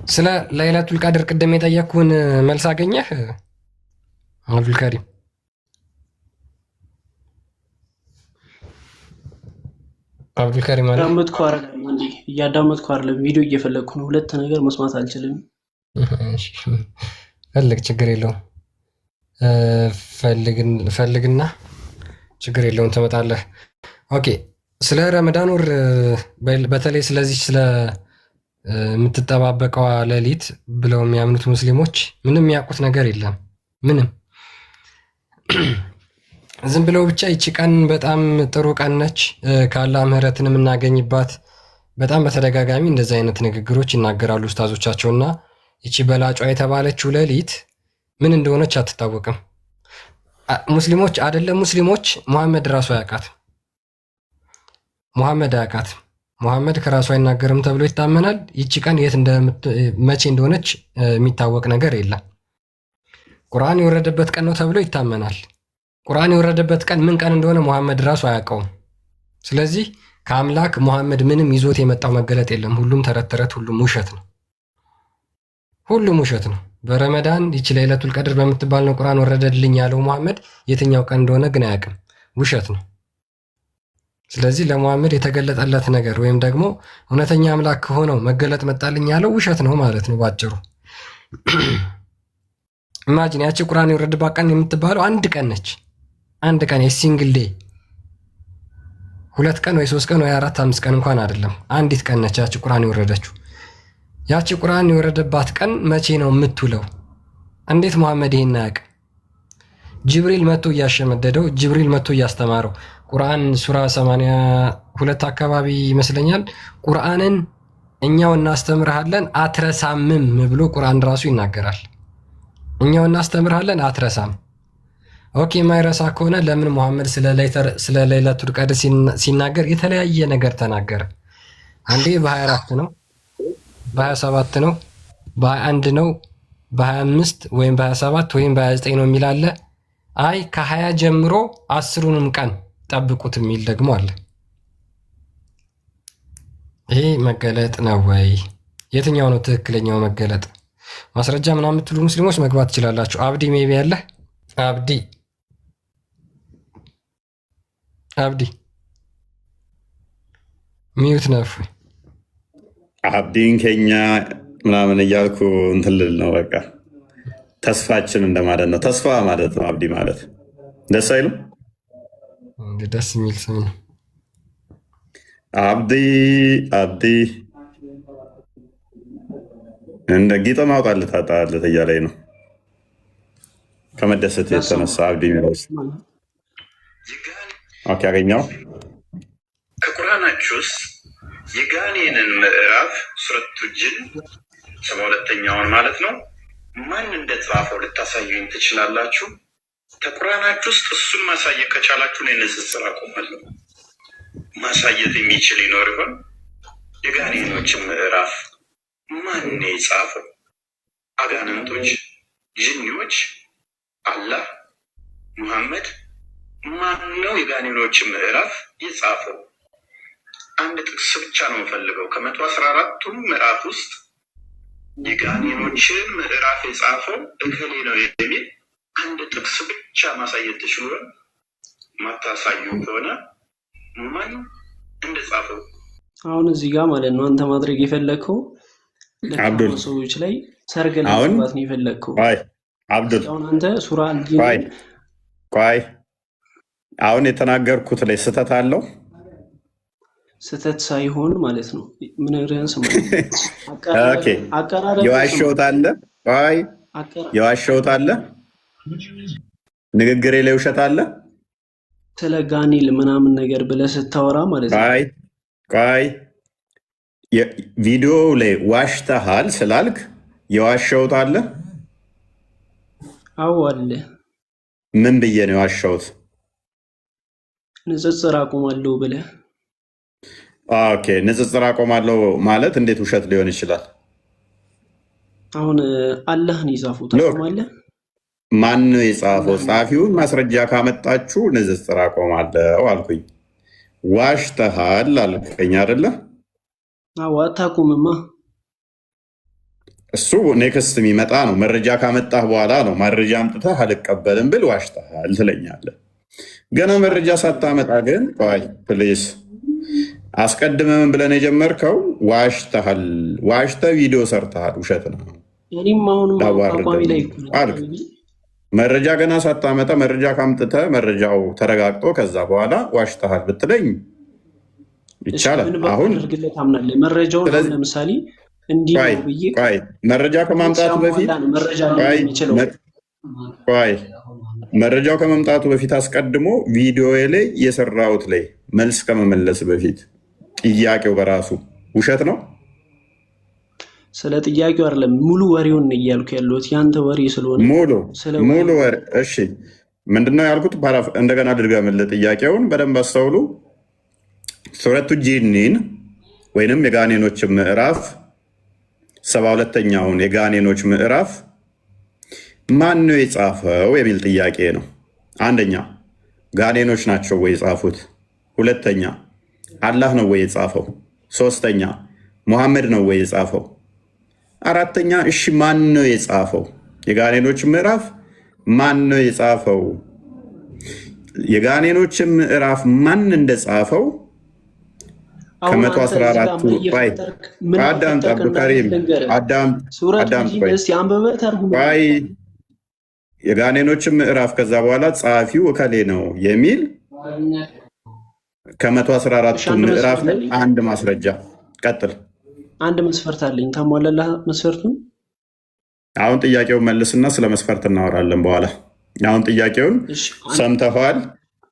ስለ ለይለቱል ቀድር ቅድም የጠየቅኩህን መልስ አገኘህ አብዱልከሪም? አብዱልከሪም አለ። እያዳመጥኩ አይደለም፣ ቪዲዮ እየፈለግኩ ነው። ሁለት ነገር መስማት አልችልም። ፈልግ፣ ችግር የለውም። ፈልግና ችግር የለውም ትመጣለህ። ኦኬ ስለ ረመዳን ወር በተለይ ስለዚህ ስለ የምትጠባበቀዋ ሌሊት ብለው የሚያምኑት ሙስሊሞች ምንም የሚያውቁት ነገር የለም። ምንም ዝም ብለው ብቻ ይቺ ቀን በጣም ጥሩ ቀን ነች፣ ከአላህ ምህረትን የምናገኝባት። በጣም በተደጋጋሚ እንደዚህ አይነት ንግግሮች ይናገራሉ ኡስታዞቻቸውና ይቺ በላጯ የተባለችው ሌሊት ምን እንደሆነች አትታወቅም። ሙስሊሞች አይደለም ሙስሊሞች ሙሐመድ ራሱ አያውቃትም። ሙሐመድ አያውቃትም። ሙሐመድ ከራሱ አይናገርም ተብሎ ይታመናል። ይቺ ቀን መቼ እንደሆነች የሚታወቅ ነገር የለም። ቁርአን የወረደበት ቀን ነው ተብሎ ይታመናል። ቁርአን የወረደበት ቀን ምን ቀን እንደሆነ ሙሐመድ ራሱ አያውቀውም። ስለዚህ ከአምላክ ሙሐመድ ምንም ይዞት የመጣው መገለጥ የለም። ሁሉም ተረት ተረት፣ ሁሉም ውሸት ነው። ሁሉም ውሸት ነው። በረመዳን ይቺ ለይለቱል ቀድር በምትባል ነው ቁርአን ወረደልኝ ያለው ሙሐመድ። የትኛው ቀን እንደሆነ ግን አያውቅም። ውሸት ነው። ስለዚህ ለሙሐመድ የተገለጠለት ነገር ወይም ደግሞ እውነተኛ አምላክ ከሆነው መገለጥ መጣልኝ ያለው ውሸት ነው ማለት ነው ባጭሩ። ኢማጂን ያቺ ቁርአን የወረደባት ቀን የምትባለው አንድ ቀን ነች። አንድ ቀን የሲንግል ዴይ 2 ቀን ወይ 3 ቀን ወይ 4 5 ቀን እንኳን አይደለም። አንዲት ቀን ነች ያቺ ቁርአን የወረደችው። ያቺ ቁርአን የወረደባት ቀን መቼ ነው የምትውለው? እንዴት ሙሐመድ ይሄን አያውቅ? ጅብሪል መጥቶ እያሸመደደው፣ ጅብሪል መጥቶ እያስተማረው። ቁርአን ሱራ 82 አካባቢ ይመስለኛል ቁርአንን እኛው እናስተምርሃለን አትረሳምም ብሎ ቁርአን ራሱ ይናገራል። እኛው እናስተምርሃለን አትረሳም። ኦኬ ማይረሳ ከሆነ ለምን ሙሐመድ ስለ ለይለቱል ቀድር ሲናገር የተለያየ ነገር ተናገረ? አንዴ በ24 ነው፣ በ27 ነው፣ በ21 ነው፣ በ25 ወይም በ27 ወይም በ29 ነው የሚል አለ። አይ ከ20 ጀምሮ 10ሩንም ቀን ጠብቁት የሚል ደግሞ አለ። ይሄ መገለጥ ነው ወይ? የትኛው ነው ትክክለኛው መገለጥ? ማስረጃ ምናምን የምትሉ ሙስሊሞች መግባት ትችላላችሁ። አብዲ ሜቢ ያለ አብዲ ሚዩት ነፍ አብዲን ከኛ ምናምን እያልኩ እንትን ልል ነው። በቃ ተስፋችን እንደማለት ነው። ተስፋ ማለት ነው አብዲ ማለት። ደስ አይልም? ደስ የሚል ስም ነው አብዲ። እንደ ጌጠ ማውጣልህ ታጣለህ እያለኝ ነው ከመደሰት የተነሳ አብዲ የሚለው ውስጥ ያገኘው ከቁርአናችሁ ውስጥ የጋኔንን ምዕራፍ ሱረቱ ጅን 72ኛውን ማለት ነው ማን እንደጻፈው ልታሳዩኝ ትችላላችሁ? ከቁርአናችሁ ውስጥ እሱን ማሳየት ከቻላችሁ ነው ንጽጽር አቆማለሁ። ማሳየት የሚችል ይኖር ይሆን? የጋኔኖችን ምዕራፍ ማን የጻፈው? አጋንንቶች፣ ጅኒዎች፣ አላህ፣ ሙሐመድ? ማን ነው የጋኔኖችን ምዕራፍ የጻፈው? አንድ ጥቅስ ብቻ ነው የምፈልገው። ከ114ቱ ምዕራፍ ውስጥ የጋኔኖችን ምዕራፍ የጻፈው እከሌ ነው የሚል አንድ ጥቅስ ብቻ ማሳየት ትችሉ? ማታሳዩ ከሆነ ማን እንደጻፈው? አሁን እዚህ ጋር ማለት ነው አንተ ማድረግ የፈለግከው ለካማ ሰዎች ላይ ሰርግ ለማግባት ነው የፈለግከው። አብዱል አሁን አንተ ሱራ አልጂን ቆይ አሁን የተናገርኩት ላይ ስህተት አለው? ስህተት ሳይሆን ማለት ነው ምን ርዕስ ማለት የዋሸሁት አለ? ቆይ የዋሸሁት አለ? ንግግሬ ላይ ውሸት አለ? ስለ ጋኔል ምናምን ነገር ብለህ ስታወራ ማለት ነው። ቆይ ቪዲዮ ላይ ዋሽተሃል ስላልክ የዋሸሁት አለ? አዎ አለ። ምን ብዬ ነው የዋሸሁት? ንጽጽር አቆማለሁ ብለህ። ኦኬ ንጽጽር አቆማለሁ ማለት እንዴት ውሸት ሊሆን ይችላል? አሁን አላህን የጻፈው ታቆማለህ? ማን ነው የጻፈው? ጸሐፊውን ማስረጃ ካመጣችሁ ንጽጽር አቆማለሁ አልኩኝ። ዋሽተሃል አልከኝ አይደለ? አዎ አታቆምማ። እሱ ኔክስት የሚመጣ ነው። መረጃ ካመጣህ በኋላ ነው። መረጃ አምጥተህ አልቀበልም ብል ዋሽተሃል ትለኛለህ። ገና መረጃ ሳታመጣ ግን ቆይ ፕሊስ፣ አስቀድመን ብለን የጀመርከው ዋሽተሃል። ዋሽተህ ቪዲዮ ሰርተሃል። ውሸት ነው። እኔም አሁንም አቋሚ ላይ መረጃ ገና ሳታመጣ መረጃ ካምጥተ መረጃው ተረጋግጦ ከዛ በኋላ ዋሽተሃል ብትለኝ ይቻላል። አሁን መረጃውን ለምሳሌ እንዲህ ነው ብዬ መረጃ ከማምጣቱ በፊት መረጃው ከመምጣቱ በፊት አስቀድሞ ቪዲዮ ላይ የሰራሁት ላይ መልስ ከመመለስ በፊት ጥያቄው በራሱ ውሸት ነው። ስለ ጥያቄው አይደለም ሙሉ ወሬውን እያልኩ ያለሁት ያንተ ወሬ ስለሆነ ሙሉ ወሬ። እሺ ምንድነው ያልኩት? እንደገና ድገምልህ ጥያቄውን በደንብ አስተውሉ። ሱረቱ ጂኒን ወይንም የጋኔኖች ምዕራፍ 72ኛውን የጋኔኖች ምዕራፍ ማን ነው የጻፈው የሚል ጥያቄ ነው። አንደኛ ጋኔኖች ናቸው ወይ የጻፉት? ሁለተኛ አላህ ነው ወይ የጻፈው? ሶስተኛ ሙሐመድ ነው ወይ የጻፈው? አራተኛ እሺ ማን ነው የጻፈው? የጋኔኖች ምዕራፍ ማን ነው የጻፈው? የጋኔኖች ምዕራፍ ማን እንደጻፈው ከ114ቱ አዳምጥ አብዱልከሪም የጋኔኖች ምዕራፍ ከዛ በኋላ ጸሐፊው እከሌ ነው የሚል ከ114ቱ ምዕራፍ ላይ አንድ ማስረጃ። ቀጥል። አንድ መስፈርት አለኝ። ታሟላላ መስፈርቱን? አሁን ጥያቄውን መልስና ስለ መስፈርት እናወራለን በኋላ። አሁን ጥያቄውን ሰምተኸዋል፣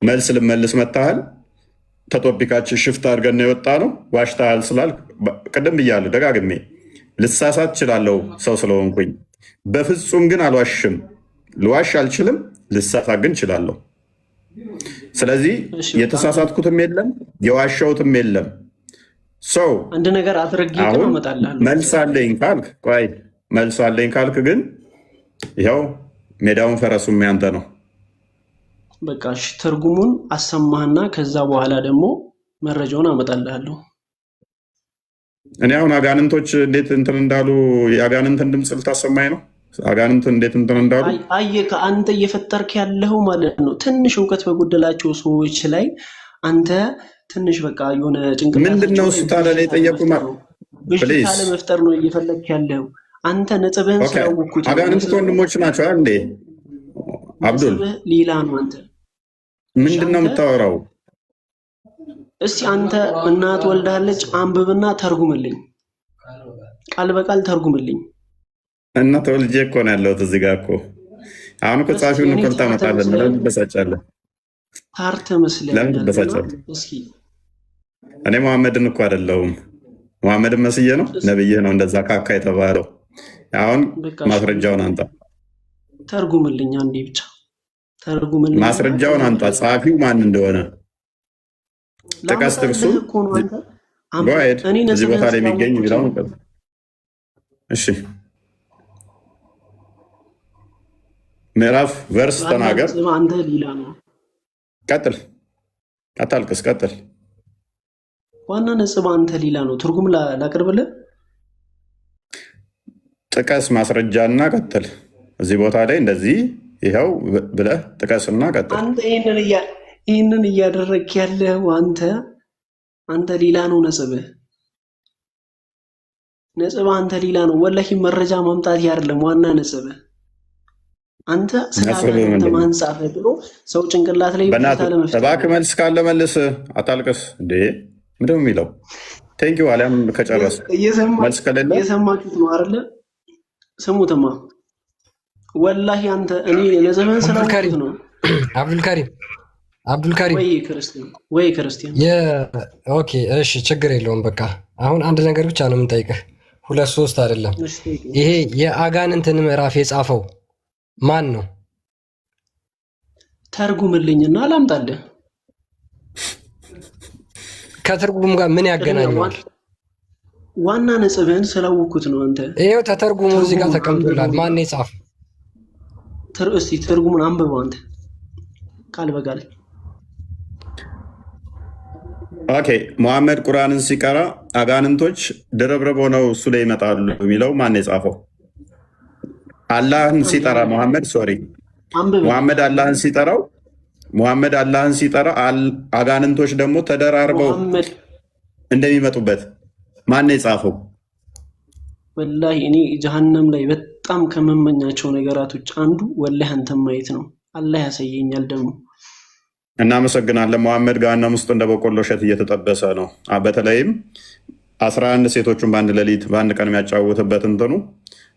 መልስ ልመልስ መታሃል። ተቶፒካችን ሽፍት አድርገን የወጣ ነው። ዋሽተሃል ስላል ቅድም ብያለሁ ደጋግሜ፣ ልሳሳት እችላለሁ ሰው ስለሆንኩኝ፣ በፍጹም ግን አልዋሽም። ልዋሽ አልችልም፣ ልሳሳት ግን እችላለሁ። ስለዚህ የተሳሳትኩትም የለም የዋሻውትም የለም። ሰው አንድ ነገር አድርጌ ግን እመጣለሁ። መልስ አለኝ ካልክ ቆይ፣ መልስ አለኝ ካልክ ግን ይኸው ሜዳውን ፈረሱም ያንተ ነው። በቃ እሺ፣ ትርጉሙን አሰማህና ከዛ በኋላ ደግሞ መረጃውን አመጣልሃለሁ። እኔ አሁን አጋንንቶች እንዴት እንትን እንዳሉ የአጋንንትን ድምፅ ልታሰማኝ ነው? አጋንንት እንዴት እንትን እንዳሉ አየህ፣ አንተ እየፈጠርክ ያለው ማለት ነው ትንሽ እውቀት በጎደላቸው ሰዎች ላይ አንተ ትንሽ በቃ የሆነ ጭንቅላት ምንድነው እሱ ታዲያ ላይ የጠየቁ ብሽታ ለመፍጠር ነው እየፈለግክ ያለው አንተ። ነጥብህን ስላወኩት አጋንንት ወንድሞች ናቸው እንዴ አብዱል? ሌላ ነው። አንተ ምንድነው የምታወራው? እስቲ አንተ እናት ወልዳለች፣ አንብብና ተርጉምልኝ፣ ቃል በቃል ተርጉምልኝ። እናት ወልጄ እኮ ነው ያለሁት እዚህ ጋር እኮ። አሁን እኮ ጻፊውን እኮ ታመጣለህ። ለምን ትበሳጫለህ? ታርተ መስለኝ። ለምን ትበሳጫለህ? እኔ መሐመድን እኮ አይደለሁም። መሐመድን መስዬ ነው ነብይህ ነው እንደዛ ካካ የተባለው። አሁን ማስረጃውን አንጣ፣ ተርጉምልኝ። አንዴ ብቻ ተርጉምልኝ። ማስረጃውን አንጣ፣ ጸሐፊው ማን እንደሆነ ጥቀስ። ጥቅሱ እዚህ ቦታ ላይ የሚገኝ የሚለውን እሺ፣ ምዕራፍ ቨርስ ተናገር። አንተ ሌላ ነው። ቀጥል፣ አታልቅስ፣ ቀጥል። ዋና ነጥብ አንተ ሌላ ነው። ትርጉም ላቅርብልህ። ጥቀስ ማስረጃና ቀጥል። እዚህ ቦታ ላይ እንደዚህ ይኸው ብለህ ጥቀስና ቀጥል። አንተ ይህንን እያደረግክ ያለው አንተ ሌላ ነው። ነጥብ አንተ ሌላ ነው። ወላሂ መረጃ ማምጣት አይደለም ዋና ነጥብህ። አንተ ስላንተ ማንጻፈ ብሎ ሰው ጭንቅላት ላይ እባክህ መልስ ካለ መልስ፣ አታልቅስ። እንዴ ምንድን ነው የሚለው? ቴንኪው አሊያም ከጨረስ መልስ ከሌለ የሰማችሁት ነው አይደለ? ስሙትማ ወላሂ አንተ እኔ ለዘመን ስላልኩት ነው። አብዱልካሪም ወይ ክርስቲያን ኦኬ፣ እሺ ችግር የለውም። በቃ አሁን አንድ ነገር ብቻ ነው የምንጠይቅህ፣ 2 3 አይደለም። ይሄ የአጋንንትን ምዕራፍ የጻፈው ማን ነው? ተርጉምልኝና ላምጣልህ። ከትርጉም ጋር ምን ያገናኘዋል? ዋና ነጥብህን ስላወኩት ነው። አንተ ይሄው ተተርጉሙ እዚህ ጋር ተቀምጦላል። ማን የጻፈው? እስቲ ትርጉሙን አንብበው አንተ ቃል በቃል። ኦኬ፣ መሐመድ ቁርአንን ሲቀራ አጋንንቶች ድርብርብ ሆነው እሱ ላይ ይመጣሉ የሚለው ማን የጻፈው? አላህን ሲጠራ ሙሐመድ አላህን ሲጠራ አጋንንቶች ደግሞ ተደራርበው እንደሚመጡበት ማን የጻፈው? ወላሂ እኔ ጀሃነም ላይ በጣም ከመመኛቸው ነገራቶች አንዱ ወላሂ አንተን ማየት ነው። አላህ ያሳየኛል ደግሞ። እናመሰግናለን። መሐመድ ገሃነም ውስጥ እንደ በቆሎ እሸት እየተጠበሰ ነው። በተለይም 11 ሴቶቹን በአንድ ሌሊት በአንድ ቀን የሚያጫውትበት እንትኑ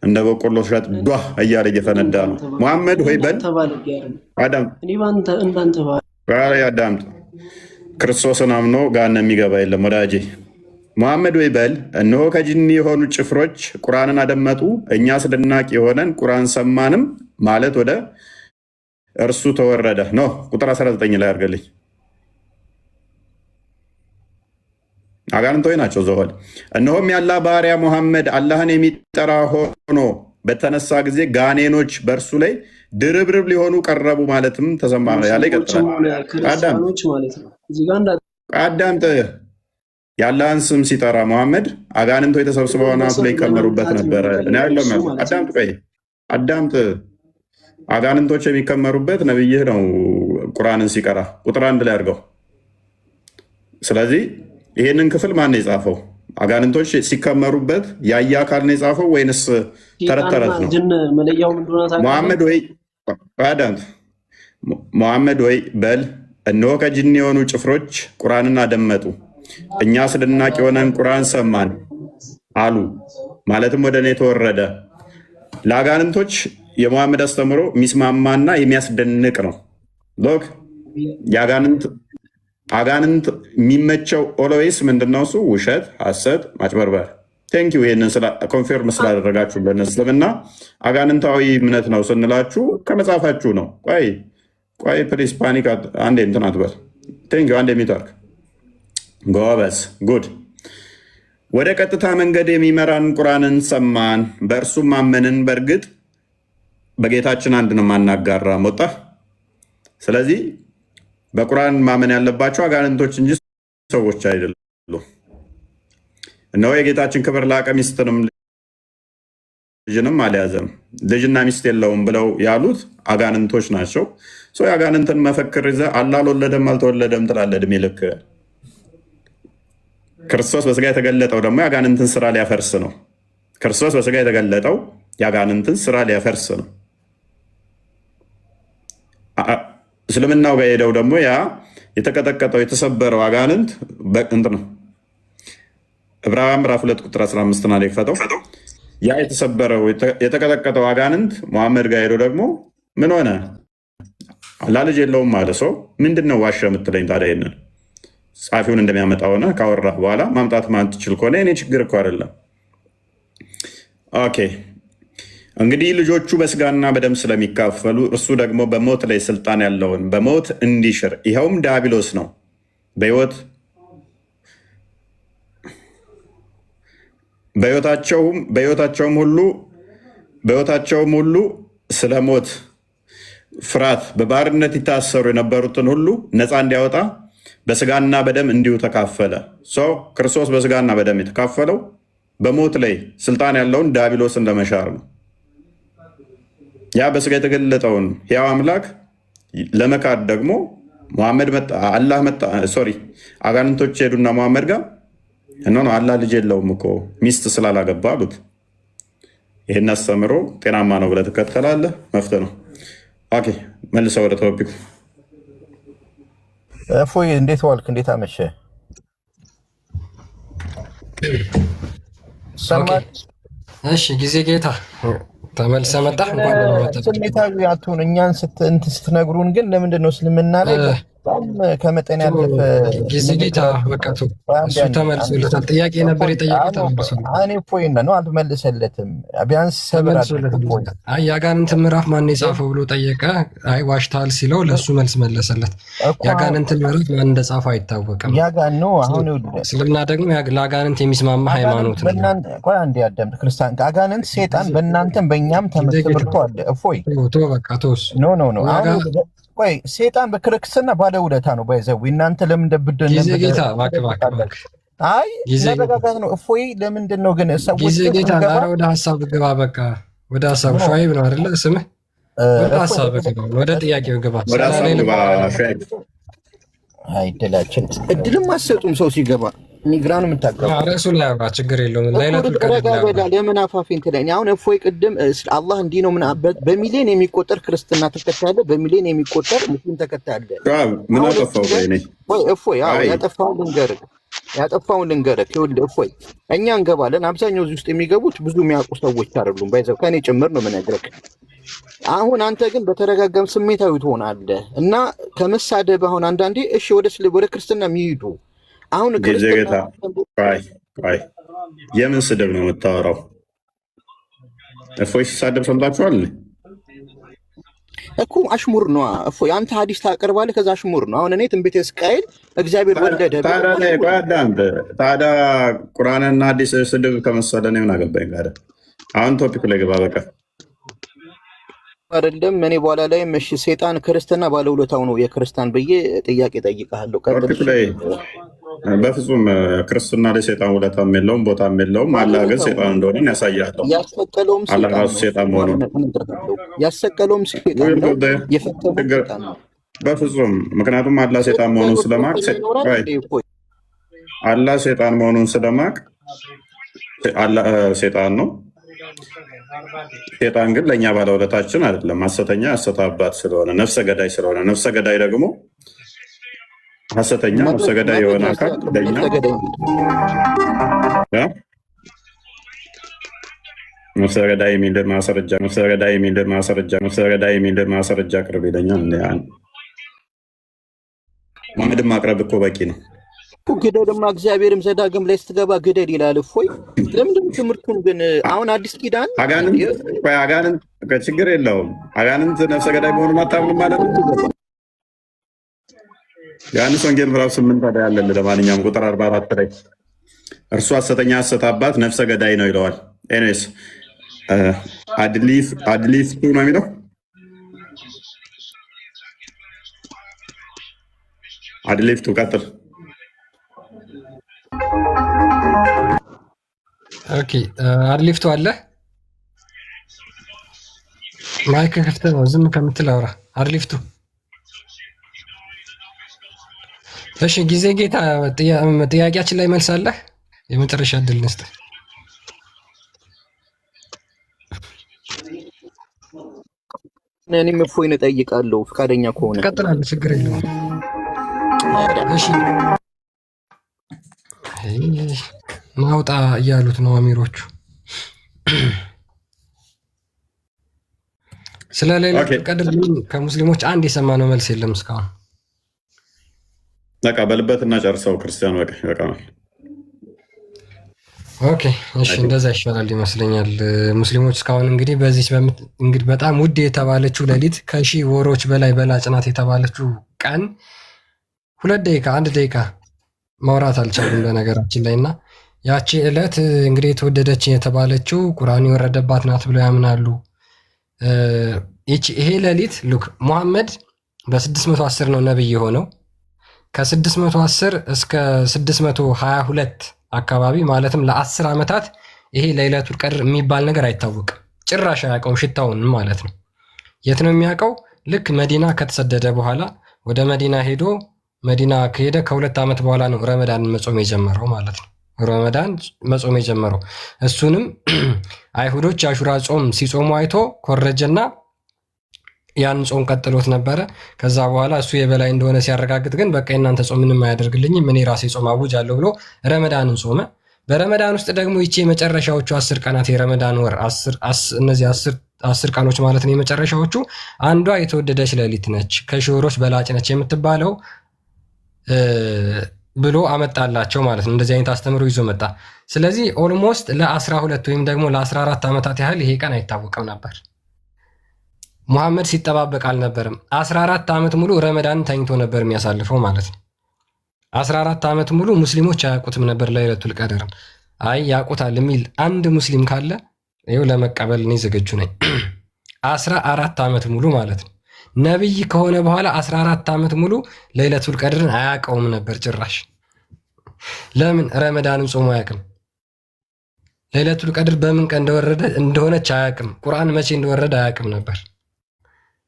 እንደ በቆሎ እሸት ዷ እያለ እየፈነዳ ነው። መሐመድ ሆይ በል አዳምጥ። ክርስቶስን አምኖ ገሃነም የሚገባ የለም ወዳጄ። መሐመድ ወይ በል እነሆ ከጅኒ የሆኑ ጭፍሮች ቁርአንን አደመጡ፣ እኛ አስደናቂ የሆነን ቁርአን ሰማንም ማለት ወደ እርሱ ተወረደ ነው። ቁጥር 19 ላይ አድርገልኝ። አጋንንቶች ናቸው ዘሆል። እነሆም የአላህ ባሪያ ሙሐመድ አላህን የሚጠራ ሆኖ በተነሳ ጊዜ ጋኔኖች በእርሱ ላይ ድርብርብ ሊሆኑ ቀረቡ ማለትም ተሰማ ያለ ይቀጥላል። አዳምጥ። የአላህን ስም ሲጠራ ሙሐመድ አጋንንቶች ተሰብስበው ናቱ ላይ ይከመሩበት ነበረ። አዳምጥ፣ ቆይ አዳምጥ። አጋንንቶች የሚከመሩበት ነብይህ ነው ቁርአንን ሲቀራ። ቁጥር 1 ላይ አድርገው። ስለዚህ ይሄንን ክፍል ማን ነው የጻፈው? አጋንንቶች ሲከመሩበት ያየ አካል ነው የጻፈው ወይንስ ተረት ተረት ነው? ሙሐመድ ወይ አዳምጥ። ሙሐመድ ወይ በል እነሆ ከጅኒ የሆኑ ጭፍሮች ቁርአንን አደመጡ፣ እኛ አስደናቂ የሆነን ቁርአን ሰማን አሉ ማለትም ወደ እኔ ተወረደ። ለአጋንንቶች የሙሐመድ አስተምሮ የሚስማማና የሚያስደንቅ ነው። ሎክ አጋንንት የሚመቸው ኦሎዌስ ምንድነው? እሱ ውሸት፣ ሐሰት፣ ማጭበርበር። ቴንኪው ይህንን ኮንፊርም ስላደረጋችሁልን። እስልምና አጋንንታዊ እምነት ነው ስንላችሁ ከመጽሐፋችሁ ነው። ቆይ ፕሊስ ፓኒክ አንዴ እንትን አትበል። ቴንኪው አንዴ የሚታርክ ጎበዝ ጉድ። ወደ ቀጥታ መንገድ የሚመራን ቁርአንን ሰማን፣ በእርሱም ማመንን። በእርግጥ በጌታችን አንድ ነው ማናጋራ ሞጣ። ስለዚህ በቁርአን ማመን ያለባቸው አጋንንቶች እንጂ ሰዎች አይደሉም። እነሆ የጌታችን ክብር ላቀ ሚስትንም ልጅንም አልያዘም፣ ልጅና ሚስት የለውም ብለው ያሉት አጋንንቶች ናቸው። የአጋንንትን መፈክር ይዘህ አላህ አልወለደም አልተወለደም ትላለህ እድሜ ልክ። ክርስቶስ በስጋ የተገለጠው ደግሞ የአጋንንትን ስራ ሊያፈርስ ነው። ክርስቶስ በስጋ የተገለጠው የአጋንንትን ስራ ሊያፈርስ ነው። እስልምናው ጋር ሄደው ደግሞ ያ የተቀጠቀጠው የተሰበረው አጋንንት በእንት ነው። ዕብራውያን ምዕራፍ 2 ቁጥር 15 ና የክፈተው ያ የተሰበረው የተቀጠቀጠው አጋንንት ሙሐመድ ጋር ሄደው ደግሞ ምን ሆነ? አላህ ልጅ የለውም አለ። ሰው ምንድን ነው ዋሸ የምትለኝ ታዲያ? ይሄንን ጻፊውን እንደሚያመጣ ሆነ ካወራህ በኋላ ማምጣት ማትችል ከሆነ እኔ ችግር እኮ አይደለም። ኦኬ እንግዲህ ልጆቹ በስጋና በደም ስለሚካፈሉ እርሱ ደግሞ በሞት ላይ ስልጣን ያለውን በሞት እንዲሽር ይኸውም ዲያብሎስ ነው። በሕይወታቸውም ሁሉ ስለ ሞት ፍርሃት በባርነት ይታሰሩ የነበሩትን ሁሉ ነፃ እንዲያወጣ በስጋና በደም እንዲሁ ተካፈለ። ሰው ክርስቶስ በስጋና በደም የተካፈለው በሞት ላይ ስልጣን ያለውን ዲያብሎስን ለመሻር ነው። ያ በስጋ የተገለጠውን ሕያው አምላክ ለመካድ ደግሞ ሙሐመድ መጣ። አላህ መጣ። ሶሪ አጋንንቶች ሄዱና ሙሐመድ ጋር ነው አላህ ልጅ የለውም እኮ ሚስት ስላላገባ አሉት። ይህን አስተምሮ ጤናማ ነው ብለህ ትከተላለህ፣ መፍትሄ ነው። ኦኬ መልሰው ወደ ቶፒኩ። እፎይ እንዴት ዋልክ? እንዴት አመሸ? እሺ ጊዜ ጌታ ተመልሰ መጣ። ስሜታዊ አትሁን። እኛን ስትነግሩን ግን ለምንድን ነው እስልምና ላይ በጣም ከመጠን ያለፈ ጊዜ ጌታ በቃቱ እሱ ተመልሶለታል። ጥያቄ ነበር የጠየቀው ተመልሶለታል። እኔ እፎይ ነው አልመለሰለትም። ቢያንስ ሰብር አይ የአጋንንትን ምዕራፍ ማን የጻፈው ብሎ ጠየቀ። አይ ዋሽታል ሲለው ለእሱ መልስ መለሰለት። የአጋንንትን ምዕራፍ ማን እንደጻፈው አይታወቅም። ያጋን ነው አሁን እስልምና ደግሞ ለአጋንንት የሚስማማ ሃይማኖት ነው። ቆይ አንዴ ያዳምጥ። ክርስቲያን አጋንንት ሴጣን በእናንተም በእኛም ትምህርቱ አለ። እፎይ በቃ ተወስ ኖ ቆይ ሴጣን በክርስትና ባለውለታ ነው። ባይዘው እናንተ ለምን እንደብደን ጊዜ ጌታ አይ ለበጋጋት ነው። እፎይ ለምንድን ነው ግን ሰዎች ጊዜ ጌታ ጋር ወደ ሐሳብ ግባ። በቃ ወደ ሐሳብ ሸዋይብ ነው አይደለ ስምህ? ወደ ሐሳብ ግባ፣ ወደ ጥያቄው ግባ። አይ እድላችን እድልም አትሰጡም ሰው ሲገባ እኔ ግራ ነው የምታጋባ። ርዕሱ ላይ አውራ፣ ችግር የለውም። ለይለቱል ቀድር ረጋ በላ። ለምን አፋፌን ትለኝ? አሁን እፎይ ቅድም አላህ እንዲህ ነው ምን በሚሊዮን የሚቆጠር ክርስትና ተከታይ አለ፣ በሚሊዮን የሚቆጠር ሙስሊም ተከታይ አለ። ምን አጠፋው? ወይ እፎይ ያጠፋውን ልንገርህ። ይኸውልህ እፎይ እኛ እንገባለን። አብዛኛው እዚህ ውስጥ የሚገቡት ብዙ የሚያውቁ ሰዎች አይደሉም። ባይዘው ከኔ ጭምር ነው የምነግርህ። አሁን አንተ ግን በተረጋጋም ስሜታዊ ትሆናለህ እና ከመሳደብ አሁን አንዳንዴ እሺ ወደ ክርስትና የሚሄዱ አሁን ጌታ የምን ስድብ ነው የምታወራው? እፎይ ሲሳደብ ሰምታችኋል እኮ። አሽሙር ነው እፎይ። አንተ ሐዲስ ታቀርባለህ፣ ከዛ አሽሙር ነው። አሁን እኔ ትንቢተ ሕዝቅኤል እግዚአብሔር ወለደ። ታዲያ ቁርአንና ሐዲስ ስድብ ከመሰለ ነው ምን አገባኝ ጋር። አሁን ቶፒክ ላይ ገባ በቃ አይደለም። እኔ በኋላ ላይ እሺ ሰይጣን ክርስትና ባለውለታው ነው የክርስቲያን ብዬ ጥያቄ ጠይቃለሁ። ቶፒክ ላይ በፍጹም ክርስትና ላይ ሰይጣን ውለታም የለውም ቦታም የለውም። አላህ ግን ሰይጣን እንደሆነ ያሳያለሁ። አላህ ራሱ ሰይጣን መሆኑን ያሰቀለውም ሰይጣን ነው የፈተነው በፍጹም። ምክንያቱም አላህ ሰይጣን መሆኑን ስለማቅ አላህ ሰይጣን መሆኑን ስለማቅ ሰይጣን ነው። ሰይጣን ግን ለእኛ ባለውለታችን አይደለም። ሐሰተኛ ሐሰት አባት ስለሆነ ነፍሰ ገዳይ ስለሆነ ነፍሰ ገዳይ ደግሞ ሐሰተኛ ነፍሰ ገዳይ የሆነ አካል ለእኛ ነፍሰ ገዳይ የሚል ማስረጃ ቅርብ ይለኛል። መሐመድን ማቅረብ እኮ በቂ ነው። ግደልማ እግዚአብሔርም ዘዳግም ላይ ስትገባ ግደል ይላል። እፎይ ለምንድን ትምህርቱን ግን አሁን አዲስ ኪዳን አጋንንት ችግር የለውም። አጋንንት ነፍሰ ገዳይ መሆኑን አታምንም ማለት ነው። ዮሐንስ ወንጌል ምዕራፍ 8 ላይ ያለን ለማንኛውም ቁጥር 44 ላይ እርሱ ሐሰተኛ ሐሰት አባት ነፍሰ ገዳይ ነው ይለዋል። ኤኒዌይስ አድሊፍቱ ነው የሚለው አድሊፍቱ ቀጥል። ኦኬ አድሊፍቱ አለ። ማይክ ክፍት ነው፣ ዝም ከምትል አውራ። አድሊፍቱ እሺ። ጊዜ ጌታ ጥያቄያችን ላይ መልሳለህ። የመጨረሻ እድል እንስጥ። እኔም እፎይን እጠይቃለሁ ፈቃደኛ ከሆነ ትቀጥላለህ፣ ችግር የለውም። እሺ ማውጣ እያሉት ነው አሚሮቹ። ስለ ለይለቱል ቀድር ከሙስሊሞች አንድ የሰማነው መልስ የለም እስካሁን። በቃ በልበትና ጨርሰው ክርስቲያን በቃ ይበቃናል። ኦኬ እሺ፣ እንደዛ ይሻላል ይመስለኛል። ሙስሊሞች እስካሁን እንግዲህ በዚህ እንግዲህ በጣም ውድ የተባለችው ሌሊት ከሺህ ወሮች በላይ በላጭ ናት የተባለችው ቀን 2 ደቂቃ 1 ደቂቃ ማውራት አልቻሉም በነገራችን ላይ። እና ያቺ ዕለት እንግዲህ የተወደደች የተባለችው ቁርአን የወረደባት ናት ብለው ያምናሉ። ይሄ ሌሊት ሉክ ሙሐመድ በ610 ነው ነብይ የሆነው። ከ610 እስከ 622 አካባቢ ማለትም ለ10 ዓመታት ይሄ ለይለቱል ቀድር የሚባል ነገር አይታወቅም። ጭራሽ አያውቀውም ሽታውን ማለት ነው። የት ነው የሚያውቀው? ልክ መዲና ከተሰደደ በኋላ ወደ መዲና ሄዶ መዲና ከሄደ ከ2 ዓመት በኋላ ነው ረመዳንን መጾም የጀመረው ማለት ነው። ረመዳን መጾም የጀመረው እሱንም አይሁዶች አሹራ ጾም ሲጾሙ አይቶ ኮረጀና ያን ጾም ቀጥሎት ነበረ። ከዛ በኋላ እሱ የበላይ እንደሆነ ሲያረጋግጥ ግን በቃ እናንተ ጾም ምንም አያደርግልኝም እኔ ራሴ ጾም አውጃለሁ ብሎ ረመዳንን ጾመ። በረመዳን ውስጥ ደግሞ ይቺ የመጨረሻዎቹ 10 ቀናት የረመዳን ወር እነዚህ 10 ቀኖች ማለት ነው የመጨረሻዎቹ አንዷ የተወደደች ሌሊት ነች፣ ከሺህ ወሮች በላጭ ነች የምትባለው ብሎ አመጣላቸው ማለት ነው። እንደዚህ አይነት አስተምሮ ይዞ መጣ። ስለዚህ ኦልሞስት ለ12 ወይም ደግሞ ለ14 ዓመታት ያህል ይሄ ቀን አይታወቅም ነበር። ሙሐመድ ሲጠባበቅ አልነበርም። 14 ዓመት ሙሉ ረመዳን ተኝቶ ነበር የሚያሳልፈው ማለት ነው። 14 ዓመት ሙሉ ሙስሊሞች አያውቁትም ነበር ለይለቱል ቀድርን። አይ ያውቁታል የሚል አንድ ሙስሊም ካለ ይኸው ለመቀበል እኔ ዝግጁ ነኝ። 14 ዓመት ሙሉ ማለት ነው። ነብይ ከሆነ በኋላ 14 ዓመት ሙሉ ለይለቱል ቀድርን አያውቀውም ነበር ጭራሽ። ለምን? ረመዳንን ጾሞ አያውቅም። ለይለቱል ቀድር በምን ቀን እንደሆነች አያውቅም። ቁርአን መቼ እንደወረደ አያውቅም ነበር።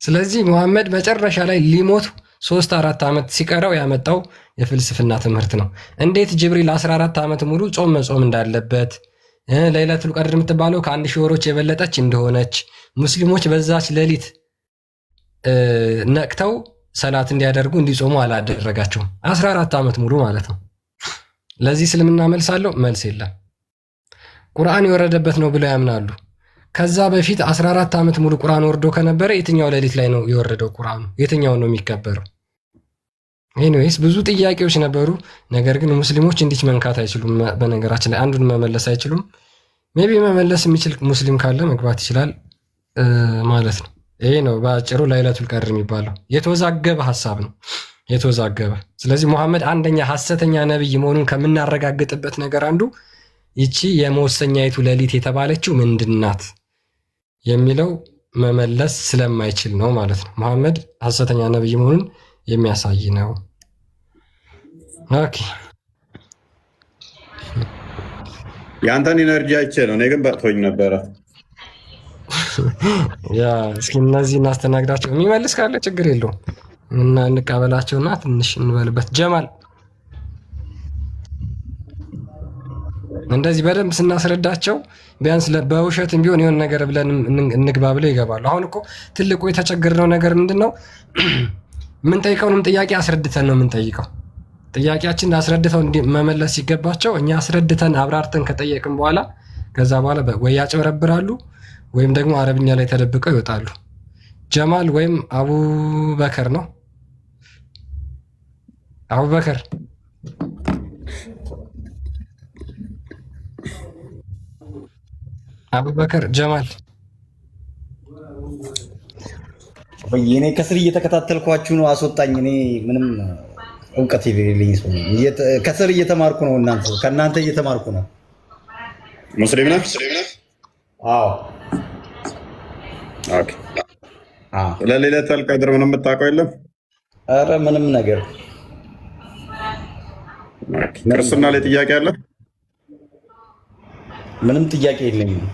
ስለዚህ ሙሐመድ መጨረሻ ላይ ሊሞት 3-4 ዓመት ሲቀረው ያመጣው የፍልስፍና ትምህርት ነው። እንዴት ጅብሪል 14 ዓመት ሙሉ ጾም መጾም እንዳለበት፣ ለይለቱል ቀድር የምትባለው ከ1000 ወሮች የበለጠች እንደሆነች፣ ሙስሊሞች በዛች ሌሊት ነቅተው ሰላት እንዲያደርጉ እንዲጾሙ አላደረጋቸውም። 14 ዓመት ሙሉ ማለት ነው። ለዚህ እስልምና መልስ አለው? መልስ የለም። ቁርአን የወረደበት ነው ብለው ያምናሉ። ከዛ በፊት 14 ዓመት ሙሉ ቁርአን ወርዶ ከነበረ የትኛው ሌሊት ላይ ነው የወረደው ቁርአኑ? የትኛው ነው የሚከበረው? ኤኒዌይስ ብዙ ጥያቄዎች ነበሩ። ነገር ግን ሙስሊሞች እንዲች መንካት አይችሉም። በነገራችን ላይ አንዱን መመለስ አይችሉም። ሜቢ መመለስ የሚችል ሙስሊም ካለ መግባት ይችላል ማለት ነው። ይሄ ነው በአጭሩ ለይለቱል ቀድር የሚባለው። የተወዛገበ ሀሳብ ነው፣ የተወዛገበ። ስለዚህ ሙሐመድ አንደኛ ሐሰተኛ ነብይ መሆኑን ከምናረጋግጥበት ነገር አንዱ ይቺ የመወሰኛይቱ ሌሊት የተባለችው ምንድናት የሚለው መመለስ ስለማይችል ነው ማለት ነው። ሙሐመድ ሐሰተኛ ነብይ መሆኑን የሚያሳይ ነው። ኦኬ የአንተን ኢነርጂ አይቼ ነው። እኔ ግን በቅቶኝ ነበረ። ያ እስኪ እነዚህ እናስተናግዳቸው። የሚመልስ ካለ ችግር የለውም እና እንቀበላቸውና ትንሽ እንበልበት። ጀማል እንደዚህ በደንብ ስናስረዳቸው ቢያንስ በውሸትም ቢሆን የሆነ ነገር ብለን እንግባ ብለው ይገባሉ። አሁን እኮ ትልቁ የተቸገርነው ነገር ምንድን ነው? የምንጠይቀውንም ጥያቄ አስረድተን ነው የምንጠይቀው። ጥያቄያችን አስረድተው መመለስ ሲገባቸው እኛ አስረድተን አብራርተን ከጠየቅን በኋላ ከዛ በኋላ ወይ ያጭበረብራሉ ወይም ደግሞ አረብኛ ላይ ተደብቀው ይወጣሉ። ጀማል ወይም አቡበከር ነው። አቡበከር አቡበከር ጀማል እኔ ከስር እየተከታተልኳችሁ ነው። አስወጣኝ። እኔ ምንም እውቀት የሌለኝ ሰው ከስር እየተማርኩ ነው። ከእናንተ እየተማርኩ ነው። ሙስሊም ነህ? አዎ። ኦኬ። ለይለቱል ቀድር ምንም የምታውቀው የለም? ኧረ ምንም ነገር። ክርስትና ላይ ጥያቄ አለ? ምንም ጥያቄ የለኝም።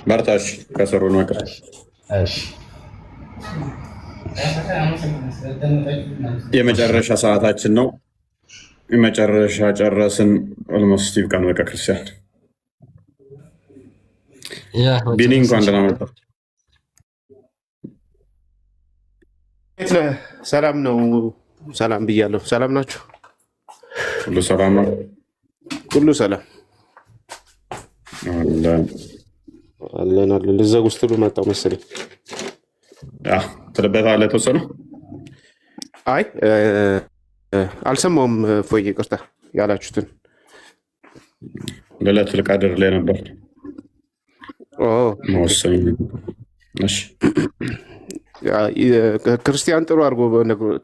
በርታሽ። ከስሩ ነው። እሺ። የመጨረሻ ሰዓታችን ነው። የመጨረሻ ጨረስን። ኦልሞስት ይብቃን። በቃ ክርስቲያን ቢኒ እንኳን ደህና መጣህ። ሰላም ነው። ሰላም ብያለሁ። ሰላም ናችሁ? ሁሉ ሰላም ነው። ሁሉ ሰላም አለን አለን። ልዘግ ውስጥ መጣው መሰለኝ። ትልበታለህ የተወሰነ? አይ አልሰማውም። ፎይ ይቅርታ ያላችሁትን ለይለቱል ቀድር ላይ ነበር መወሰኝ። እሺ ክርስቲያን ጥሩ አድርጎ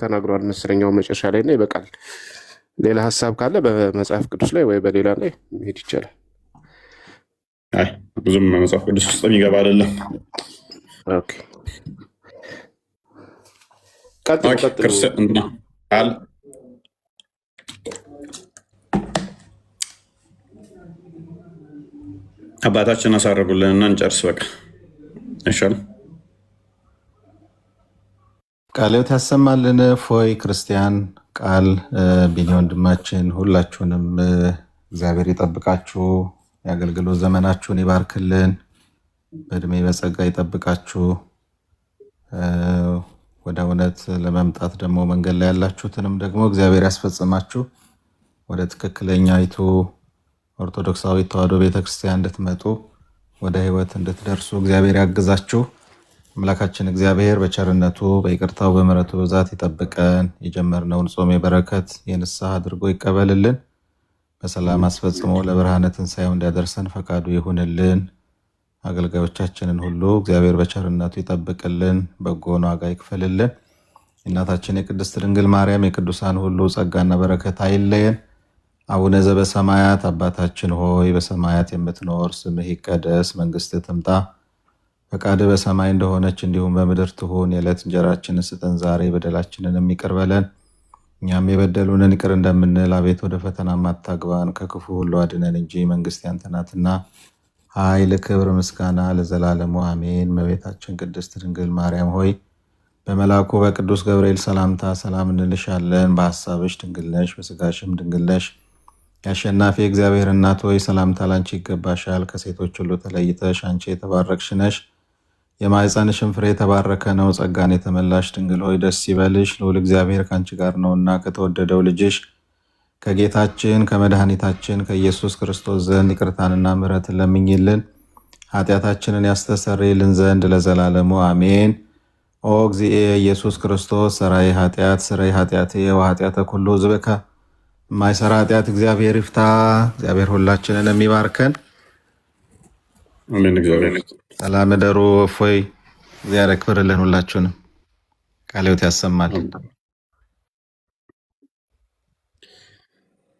ተናግሯል መሰለኛው መጨረሻ ላይ እና ይበቃል። ሌላ ሀሳብ ካለ በመጽሐፍ ቅዱስ ላይ ወይ በሌላ ላይ መሄድ ይቻላል። አይ ብዙም መጽሐፍ ቅዱስ ውስጥ የሚገባ አይደለም። ኦኬ ክርስቲያን አባታችን አሳርጉልንና እንጨርስ። በቃ ይሻል። ቃለ ሕይወት ያሰማልን። ፎይ ክርስቲያን ቃል ቢኒ ወንድማችን ሁላችሁንም እግዚአብሔር ይጠብቃችሁ፣ የአገልግሎት ዘመናችሁን ይባርክልን፣ በእድሜ በጸጋ ይጠብቃችሁ። ወደ እውነት ለመምጣት ደግሞ መንገድ ላይ ያላችሁትንም ደግሞ እግዚአብሔር ያስፈጽማችሁ። ወደ ትክክለኛይቱ ኦርቶዶክሳዊ ተዋሕዶ ቤተክርስቲያን እንድትመጡ ወደ ሕይወት እንድትደርሱ እግዚአብሔር ያግዛችሁ። አምላካችን እግዚአብሔር በቸርነቱ በይቅርታው በምሕረቱ ብዛት ይጠብቀን። የጀመርነውን ጾም የበረከት የንስሐ አድርጎ ይቀበልልን። በሰላም አስፈጽሞ ለብርሃነ ትንሣኤው እንዲያደርሰን ፈቃዱ ይሁንልን። አገልጋዮቻችንን ሁሉ እግዚአብሔር በቸርነቱ ይጠብቅልን፣ በጎን ዋጋ ይክፈልልን። የእናታችን የቅድስት ድንግል ማርያም የቅዱሳን ሁሉ ጸጋና በረከት አይለየን። አቡነ ዘበሰማያት አባታችን ሆይ በሰማያት የምትኖር ስምህ ይቀደስ፣ መንግስትህ ትምጣ፣ ፈቃድህ በሰማይ እንደሆነች እንዲሁም በምድር ትሁን። የዕለት እንጀራችንን ስጠን ዛሬ፣ በደላችንን ይቅር በለን እኛም የበደሉንን ይቅር እንደምንል፣ አቤት ወደ ፈተና አታግባን፣ ከክፉ ሁሉ አድነን እንጂ መንግስት ያንተ ናትና ኃይል፣ ክብር፣ ምስጋና ለዘላለሙ አሜን። እመቤታችን ቅድስት ድንግል ማርያም ሆይ በመልአኩ በቅዱስ ገብርኤል ሰላምታ ሰላም እንልሻለን። በሐሳብሽ ድንግል ነሽ፣ በሥጋሽም ድንግል ነሽ። የአሸናፊ እግዚአብሔር እናት ሆይ ሰላምታ ላንቺ ይገባሻል። ከሴቶች ሁሉ ተለይተሽ አንቺ የተባረክሽ ነሽ። የማኅፀንሽም ፍሬ የተባረከ ነው። ጸጋን የተመላሽ ድንግል ሆይ ደስ ይበልሽ፣ ልዑል እግዚአብሔር ከአንቺ ጋር ነውና ከተወደደው ልጅሽ ከጌታችን ከመድኃኒታችን ከኢየሱስ ክርስቶስ ዘንድ ይቅርታንና ምሕረትን ለምኝልን ኃጢአታችንን ያስተሰርይልን ዘንድ ለዘላለሙ አሜን። ኦ እግዚእ ኢየሱስ ክርስቶስ ሰራይ ኃጢአት ስረይ ኃጢአት ወኃጢአተ ኩሉ ሕዝብከ የማይሰራ ኃጢአት እግዚአብሔር ይፍታ። እግዚአብሔር ሁላችንን የሚባርከን አሜን። እግዚአብሔር ሰላም እደሩ። እፎይ እግዚአብሔር ያክብርልን። ሁላችሁንም ቃለ ሕይወት ያሰማል።